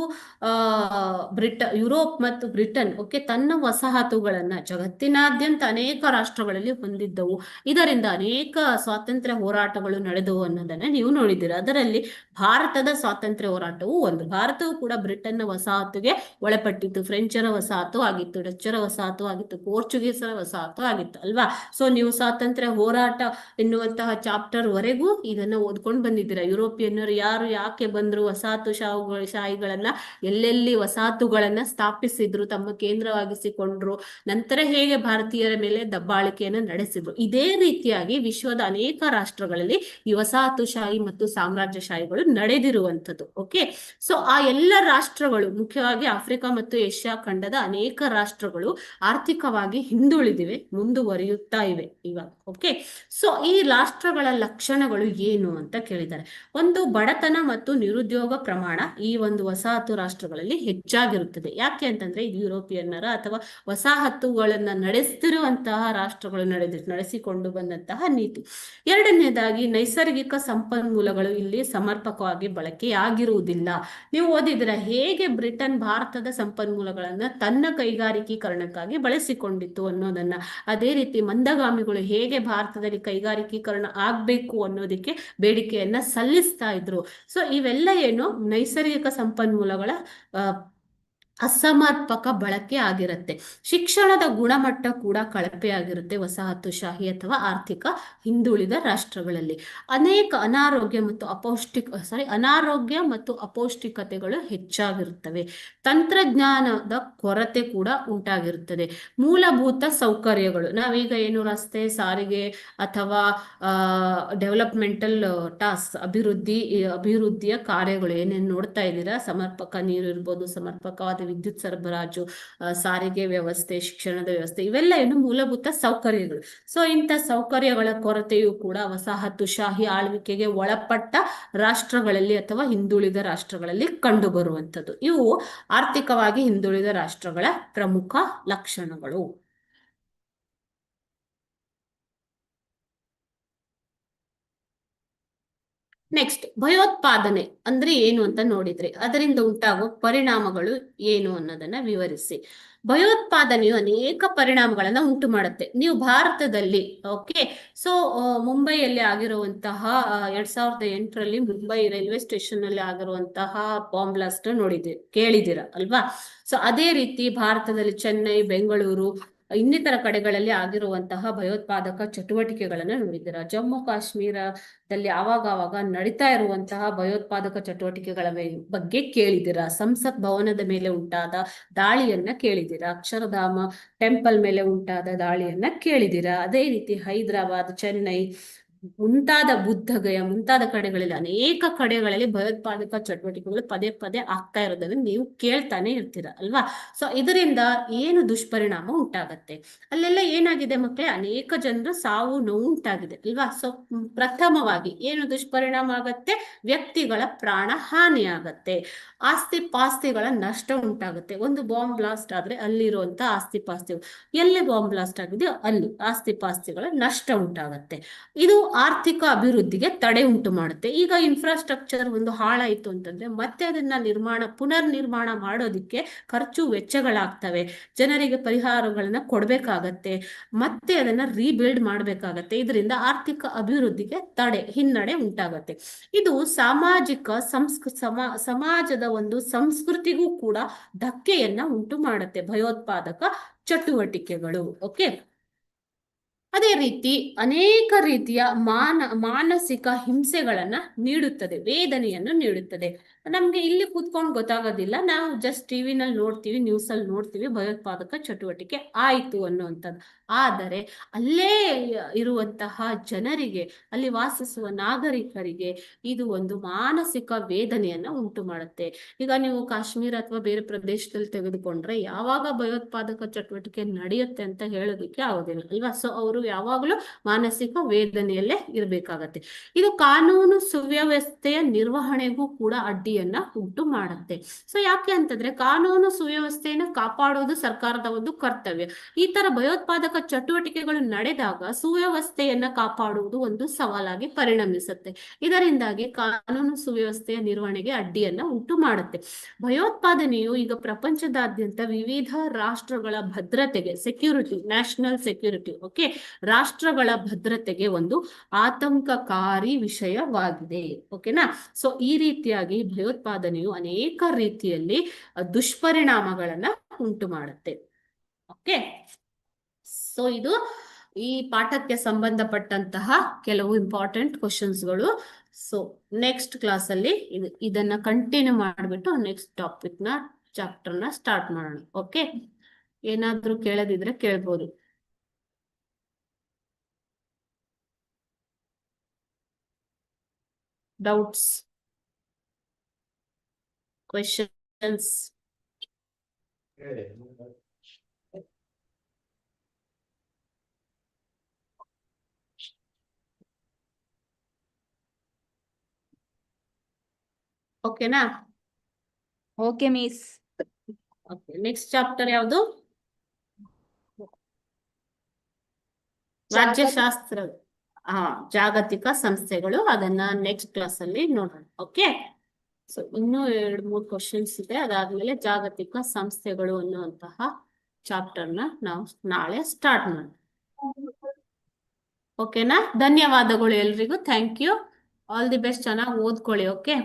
ಬ್ರಿಟನ್ ಓಕೆ ತನ್ನ ವಸಾಹತುಗಳನ್ನ ಜಗತ್ತಿನಾದ್ಯಂತ ಅನೇಕ ರಾಷ್ಟ್ರಗಳಲ್ಲಿ ಹೊಂದಿದ್ದವು. ಇದರಿಂದ ಅನೇಕ ಸ್ವಾತಂತ್ರ್ಯ ಹೋರಾಟಗಳು ನಡೆದವು ಅನ್ನೋದನ್ನ ನೀವು ನೋಡಿದ್ದೀರಾ. ಅದರಲ್ಲಿ ಭಾರತದ ಸ್ವಾತಂತ್ರ್ಯ ಹೋರಾಟವು ಒಂದು. ಭಾರತವು ಕೂಡ ಬ್ರಿಟನ್ನ ವಸಾಹತುಗೆ ಒಳಪಟ್ಟಿತ್ತು. ಫ್ರೆಂಚರ ವಸಾಹತು ಆಗಿತ್ತು, ಡಚ್ಚರ ವಸಾಹತು ಆಗಿತ್ತು, ಪೋರ್ಚುಗೀಸರ ವಸಾಹತು ಆಗಿತ್ತು ಅಲ್ವಾ. ಸೊ ನೀವು ಸ್ವಾತಂತ್ರ್ಯ ಹೋರಾಟ ಎನ್ನುವಂತಹ ಚಾಪ್ಟರ್ ವರೆಗೂ ಇದನ್ನ ಓದ್ಕೊಂಡು ಬಂದಿದ್ದೀರಾ. ಯುರೋಪಿಯನ್ನರು ಯಾರು ಯಾಕೆ ಬಂದ್ರು, ವಸಾಹತುಶಾಹಿಗಳನ್ನ ಎಲ್ಲೆಲ್ಲಿ ವಸಾಹತುಗಳನ್ನ ಸ್ಥಾಪಿಸಿದ್ರು, ತಮ್ಮ ಕೇಂದ್ರವಾಗಿಸಿಕೊಂಡ್ರು, ನಂತರ ಹೇಗೆ ಭಾರತೀಯರ ಮೇಲೆ ದಬ್ಬಾಳಿಕೆಯನ್ನು ನಡೆಸಿದ್ರು. ಇದೇ ರೀತಿಯಾಗಿ ವಿಶ್ವದ ಅನೇಕ ರಾಷ್ಟ್ರಗಳಲ್ಲಿ ಈ ವಸಾಹತುಶಾಹಿ ಮತ್ತು ಸಾಮ್ರಾಜ್ಯಶಾಹಿಗಳು ನಡೆದಿರುವಂಥದ್ದು. ಓಕೆ, ಸೊ ಆ ಎಲ್ಲ ರಾಷ್ಟ್ರಗಳು, ಮುಖ್ಯವಾಗಿ ಆಫ್ರಿಕಾ ಮತ್ತು ಏಷ್ಯಾ ಖಂಡದ ಅನೇಕ ರಾಷ್ಟ್ರಗಳು ಆರ್ಥಿಕವಾಗಿ ಹಿಂದುಳಿದಿವೆ, ಮುಂದುವರಿಯುತ್ತಾ ಇವೆ ಇವಾಗ. ಓಕೆ, ಸೊ ಈ ರಾಷ್ಟ್ರಗಳ ಲಕ್ಷಣಗಳು ಏನು ಅಂತ ಕೇಳಿದ್ದಾರೆ. ಒಂದು, ಬಡತನ ಮತ್ತು ನಿರುದ್ಯೋಗ ಪ್ರಮಾಣ ಈ ಒಂದು ವಸಾಹತು ರಾಷ್ಟ್ರಗಳಲ್ಲಿ ಹೆಚ್ಚಾಗಿರುತ್ತದೆ. ಯಾಕೆ ಅಂತಂದ್ರೆ ಇದು ಯುರೋಪಿಯನ್ನರ ಅಥವಾ ವಸಾಹತುಗಳನ್ನ ನಡೆಸ್ತಿರುವಂತಹ ರಾಷ್ಟ್ರಗಳು ನಡೆಸಿಕೊಂಡು ಬಂದಂತಹ ನೀತಿ. ಎರಡನೇದಾಗಿ, ನೈಸರ್ಗಿಕ ಸಂಪನ್ಮೂಲಗಳು ಇಲ್ಲಿ ಸಮರ್ಪಕವಾಗಿ ಬಳಕೆಯಾಗಿರುವುದಿಲ್ಲ. ನೀವು ಓದಿದ್ರೆ ಹೇಗೆ ಬ್ರಿಟನ್ ಭಾರತದ ಸಂಪನ್ಮೂಲಗಳನ್ನ ತನ್ನ ಕೈಗಾರಿಕೀಕರಣಕ್ಕಾಗಿ ಬಳಸಿಕೊಂಡಿತ್ತು ಅನ್ನೋದನ್ನ. ಅದೇ ರೀತಿ ಮಂದಗಾಮಿಗಳು ಹೇಗೆ ಭಾರತದಲ್ಲಿ ಕೈಗಾರಿಕೀಕರಣ ಆಗ್ಬೇಕು ಅನ್ನೋದಕ್ಕೆ ಬೇಡಿಕೆಯನ್ನ ಸಲ್ಲಿಸ್ತಾ ಇದ್ರು. ಸೊ ಇವೆಲ್ಲ ಏನು ನೈಸರ್ಗಿಕ ಸಂಪನ್ಮೂಲಗಳ ಅಸಮರ್ಪಕ ಬಳಕೆ ಆಗಿರುತ್ತೆ. ಶಿಕ್ಷಣದ ಗುಣಮಟ್ಟ ಕೂಡ ಕಳಪೆಯಾಗಿರುತ್ತೆ ವಸಾಹತುಶಾಹಿ ಅಥವಾ ಆರ್ಥಿಕ ಹಿಂದುಳಿದ ರಾಷ್ಟ್ರಗಳಲ್ಲಿ. ಅನೇಕ ಅನಾರೋಗ್ಯ ಮತ್ತು ಅಪೌಷ್ಟಿಕತೆಗಳು ಹೆಚ್ಚಾಗಿರುತ್ತವೆ. ತಂತ್ರಜ್ಞಾನದ ಕೊರತೆ ಕೂಡ ಉಂಟಾಗಿರುತ್ತದೆ. ಮೂಲಭೂತ ಸೌಕರ್ಯಗಳು, ನಾವೀಗ ಏನು ರಸ್ತೆ, ಸಾರಿಗೆ ಅಥವಾ ಡೆವಲಪ್ಮೆಂಟಲ್ ಟಾಸ್ಕ್, ಅಭಿವೃದ್ಧಿಯ ಕಾರ್ಯಗಳು ಏನೇನು ನೋಡ್ತಾ ಇದ್ದೀರಾ, ಸಮರ್ಪಕ ನೀರು ಇರ್ಬೋದು, ಸಮರ್ಪಕವಾದ ವಿದ್ಯುತ್ ಸರಬರಾಜು, ಸಾರಿಗೆ ವ್ಯವಸ್ಥೆ, ಶಿಕ್ಷಣದ ವ್ಯವಸ್ಥೆ, ಇವೆಲ್ಲ ಏನು ಮೂಲಭೂತ ಸೌಕರ್ಯಗಳು. ಸೊ ಇಂಥ ಸೌಕರ್ಯಗಳ ಕೊರತೆಯು ಕೂಡ ವಸಾಹತುಶಾಹಿ ಆಳ್ವಿಕೆಗೆ ಒಳಪಟ್ಟ ರಾಷ್ಟ್ರಗಳಲ್ಲಿ ಅಥವಾ ಹಿಂದುಳಿದ ರಾಷ್ಟ್ರಗಳಲ್ಲಿ ಕಂಡು ಬರುವಂಥದ್ದು. ಇವು ಆರ್ಥಿಕವಾಗಿ ಹಿಂದುಳಿದ ರಾಷ್ಟ್ರಗಳ ಪ್ರಮುಖ ಲಕ್ಷಣಗಳು. ನೆಕ್ಸ್ಟ್, ಭಯೋತ್ಪಾದನೆ ಅಂದ್ರೆ ಏನು ಅಂತ ನೋಡಿದ್ರೆ ಅದರಿಂದ ಉಂಟಾಗುವ ಪರಿಣಾಮಗಳು ಏನು ಅನ್ನೋದನ್ನ ವಿವರಿಸಿ. ಭಯೋತ್ಪಾದನೆಯು ಅನೇಕ ಪರಿಣಾಮಗಳನ್ನ ಉಂಟು ಮಾಡುತ್ತೆ. ನೀವು ಭಾರತದಲ್ಲಿ ಓಕೆ, ಸೊ ಮುಂಬೈಯಲ್ಲಿ ಆಗಿರುವಂತಹ 2008ರಲ್ಲಿ ಮುಂಬೈ ರೈಲ್ವೆ ಸ್ಟೇಷನ್ ಅಲ್ಲಿ ಆಗಿರುವಂತಹ ಬಾಂಬ್ ಬ್ಲಾಸ್ಟ್ ಕೇಳಿದಿರ ಅಲ್ವಾ. ಸೊ ಅದೇ ರೀತಿ ಭಾರತದಲ್ಲಿ ಚೆನ್ನೈ, ಬೆಂಗಳೂರು, ಇನ್ನಿತರ ಕಡೆಗಳಲ್ಲಿ ಆಗಿರುವಂತಹ ಭಯೋತ್ಪಾದಕ ಚಟುವಟಿಕೆಗಳನ್ನ ನೋಡಿದ್ದೀರಾ. ಜಮ್ಮು ಕಾಶ್ಮೀರದಲ್ಲಿ ಆವಾಗ ನಡೀತಾ ಇರುವಂತಹ ಭಯೋತ್ಪಾದಕ ಚಟುವಟಿಕೆಗಳ ಬಗ್ಗೆ ಕೇಳಿದ್ದೀರಾ. ಸಂಸತ್ ಭವನದ ಮೇಲೆ ಉಂಟಾದ ದಾಳಿಯನ್ನ ಕೇಳಿದ್ದೀರಾ. ಅಕ್ಷರಧಾಮ ಟೆಂಪಲ್ ಮೇಲೆ ಉಂಟಾದ ದಾಳಿಯನ್ನ ಕೇಳಿದ್ದೀರಾ. ಅದೇ ರೀತಿ ಹೈದರಾಬಾದ್, ಚೆನ್ನೈ, ಮುಂತಾದ ಬುದ್ಧಗಯ ಮುಂತಾದ ಕಡೆಗಳಲ್ಲಿ ಅನೇಕ ಕಡೆಗಳಲ್ಲಿ ಭಯೋತ್ಪಾದಕ ಚಟುವಟಿಕೆಗಳು ಪದೇ ಪದೇ ಆಗ್ತಾ ಇರೋದನ್ನ ನೀವು ಕೇಳ್ತಾನೆ ಇರ್ತೀರ ಅಲ್ವಾ. ಸೊ ಇದರಿಂದ ಏನು ದುಷ್ಪರಿಣಾಮ ಉಂಟಾಗತ್ತೆ, ಅಲ್ಲೆಲ್ಲ ಏನಾಗಿದೆ ಮಕ್ಕಳೇ, ಅನೇಕ ಜನರು ಸಾವು ನೋವು ಉಂಟಾಗಿದೆ ಅಲ್ವಾ. ಸೊ ಪ್ರಥಮವಾಗಿ ಏನು ದುಷ್ಪರಿಣಾಮ ಆಗತ್ತೆ, ವ್ಯಕ್ತಿಗಳ ಪ್ರಾಣ ಹಾನಿ ಆಗತ್ತೆ, ಆಸ್ತಿ ಪಾಸ್ತಿಗಳ ನಷ್ಟ ಉಂಟಾಗುತ್ತೆ. ಒಂದು ಬಾಂಬ್ ಬ್ಲಾಸ್ಟ್ ಆದ್ರೆ ಅಲ್ಲಿರುವಂತ ಆಸ್ತಿ ಪಾಸ್ತಿಗಳು, ಎಲ್ಲಿ ಬಾಂಬ್ ಬ್ಲಾಸ್ಟ್ ಆಗಿದೆಯೋ ಅಲ್ಲಿ ಆಸ್ತಿ ಪಾಸ್ತಿಗಳ ನಷ್ಟ ಉಂಟಾಗತ್ತೆ. ಇದು ಆರ್ಥಿಕ ಅಭಿವೃದ್ಧಿಗೆ ತಡೆ ಉಂಟು ಮಾಡುತ್ತೆ. ಈಗ ಇನ್ಫ್ರಾಸ್ಟ್ರಕ್ಚರ್ ಒಂದು ಹಾಳಾಯಿತು ಅಂತಂದ್ರೆ ಮತ್ತೆ ಅದನ್ನ ಪುನರ್ ನಿರ್ಮಾಣ ಮಾಡೋದಿಕ್ಕೆ ಖರ್ಚು ವೆಚ್ಚಗಳಾಗ್ತವೆ, ಜನರಿಗೆ ಪರಿಹಾರಗಳನ್ನ ಕೊಡ್ಬೇಕಾಗತ್ತೆ, ಮತ್ತೆ ಅದನ್ನ ರೀಬಿಲ್ಡ್ ಮಾಡ್ಬೇಕಾಗತ್ತೆ. ಇದರಿಂದ ಆರ್ಥಿಕ ಅಭಿವೃದ್ಧಿಗೆ ಹಿನ್ನಡೆ ಉಂಟಾಗತ್ತೆ. ಇದು ಸಾಮಾಜಿಕ ಸಮಾಜದ ಒಂದು ಸಂಸ್ಕೃತಿಗೂ ಕೂಡ ಧಕ್ಕೆಯನ್ನ ಉಂಟು ಮಾಡುತ್ತೆ ಭಯೋತ್ಪಾದಕ ಚಟುವಟಿಕೆಗಳು. ಓಕೆ, ಅದೇ ರೀತಿ ಅನೇಕ ರೀತಿಯ ಮಾನಸಿಕ ಹಿಂಸೆಗಳನ್ನ ನೀಡುತ್ತದೆ, ವೇದನೆಯನ್ನು ನೀಡುತ್ತದೆ. ನಮ್ಗೆ ಇಲ್ಲಿ ಕೂತ್ಕೊಂಡು ಗೊತ್ತಾಗೋದಿಲ್ಲ, ನಾವು ಜಸ್ಟ್ ಟಿವಿನಲ್ಲಿ ನೋಡ್ತೀವಿ, ನ್ಯೂಸ್ ಅಲ್ಲಿ ನೋಡ್ತೀವಿ ಭಯೋತ್ಪಾದಕ ಚಟುವಟಿಕೆ ಆಯ್ತು ಅನ್ನುವಂಥದ್ದು. ಆದರೆ ಅಲ್ಲೇ ಇರುವಂತಹ ಜನರಿಗೆ, ಅಲ್ಲಿ ವಾಸಿಸುವ ನಾಗರಿಕರಿಗೆ ಇದು ಒಂದು ಮಾನಸಿಕ ವೇದನೆಯನ್ನ ಉಂಟು ಮಾಡುತ್ತೆ. ಈಗ ನೀವು ಕಾಶ್ಮೀರ ಅಥವಾ ಬೇರೆ ಪ್ರದೇಶದಲ್ಲಿ ತೆಗೆದುಕೊಂಡ್ರೆ ಯಾವಾಗ ಭಯೋತ್ಪಾದಕ ಚಟುವಟಿಕೆ ನಡೆಯುತ್ತೆ ಅಂತ ಹೇಳೋದಕ್ಕೆ ಆಗೋದಿಲ್ಲ ಅಲ್ವಾ. ಸೊ ಅವರು ಯಾವಾಗಲೂ ಮಾನಸಿಕ ವೇದನೆಯಲ್ಲೇ ಇರಬೇಕಾಗತ್ತೆ. ಇದು ಕಾನೂನು ಸುವ್ಯವಸ್ಥೆಯ ನಿರ್ವಹಣೆಗೂ ಕೂಡ ಅಡ್ಡಿಯನ್ನ ಉಂಟು ಮಾಡುತ್ತೆ. ಸೊ ಯಾಕೆ ಅಂತಂದ್ರೆ ಕಾನೂನು ಸುವ್ಯವಸ್ಥೆಯನ್ನು ಕಾಪಾಡುವುದು ಸರ್ಕಾರದ ಒಂದು ಕರ್ತವ್ಯ. ಈ ತರ ಭಯೋತ್ಪಾದಕ ಚಟುವಟಿಕೆಗಳು ನಡೆದಾಗ ಸುವ್ಯವಸ್ಥೆಯನ್ನ ಕಾಪಾಡುವುದು ಒಂದು ಸವಾಲಾಗಿ ಪರಿಣಮಿಸುತ್ತೆ. ಇದರಿಂದಾಗಿ ಕಾನೂನು ಸುವ್ಯವಸ್ಥೆಯ ನಿರ್ವಹಣೆಗೆ ಅಡ್ಡಿಯನ್ನ ಉಂಟು ಮಾಡುತ್ತೆ. ಭಯೋತ್ಪಾದನೆಯು ಈಗ ಪ್ರಪಂಚದಾದ್ಯಂತ ವಿವಿಧ ರಾಷ್ಟ್ರಗಳ ಭದ್ರತೆಗೆ, ಸೆಕ್ಯೂರಿಟಿ, ನ್ಯಾಷನಲ್ ಸೆಕ್ಯೂರಿಟಿ, ಓಕೆ, ರಾಷ್ಟ್ರಗಳ ಭದ್ರತೆಗೆ ಒಂದು ಆತಂಕಕಾರಿ ವಿಷಯವಾಗಿದೆ. ಓಕೆನಾ. ಸೊ ಈ ರೀತಿಯಾಗಿ ಭಯೋತ್ಪಾದನೆಯು ಅನೇಕ ರೀತಿಯಲ್ಲಿ ದುಷ್ಪರಿಣಾಮಗಳನ್ನ ಉಂಟು ಮಾಡುತ್ತೆ. ಓಕೆ, ಸೊ ಇದು ಈ ಪಾಠಕ್ಕೆ ಸಂಬಂಧಪಟ್ಟಂತಹ ಕೆಲವು ಇಂಪಾರ್ಟೆಂಟ್ ಕ್ವಶನ್ಸ್ಗಳು. ಸೊ ನೆಕ್ಸ್ಟ್ ಕ್ಲಾಸ್ ಅಲ್ಲಿ ಇದನ್ನ ಕಂಟಿನ್ಯೂ ಮಾಡಿಬಿಟ್ಟು ನೆಕ್ಸ್ಟ್ ಟಾಪಿಕ್ ನ ಚಾಪ್ಟರ್ ನ ಸ್ಟಾರ್ಟ್ ಮಾಡೋಣ. ಓಕೆ, ಏನಾದ್ರೂ ಕೇಳದಿದ್ರೆ ಕೇಳ್ಬೋದು. Doubts, questions? ಓಕೆನಾ? Okay miss. Okay, next chapter ಯಾವುದು? ರಾಜ್ಯಶಾಸ್ತ್ರ, ಜಾಗತಿಕ ಸಂಸ್ಥೆಗಳು. ಅದನ್ನ ನೆಕ್ಸ್ಟ್ ಕ್ಲಾಸ್ ಅಲ್ಲಿ ನೋಡೋಣ. ಓಕೆ, ಸೊ ಇನ್ನೂ 2-3 ಕ್ವಶನ್ಸ್ ಇದೆ. ಅದಾದ್ಮೇಲೆ ಜಾಗತಿಕ ಸಂಸ್ಥೆಗಳು ಅನ್ನುವಂತಹ ಚಾಪ್ಟರ್ ನ ನಾವು ನಾಳೆ ಸ್ಟಾರ್ಟ್ ಮಾಡೋಣ. ಓಕೆನಾ? ಧನ್ಯವಾದಗಳು ಎಲ್ರಿಗೂ. Thank you. All the best. ಚೆನ್ನಾಗಿ ಓದ್ಕೊಳ್ಳಿ. ಓಕೆ.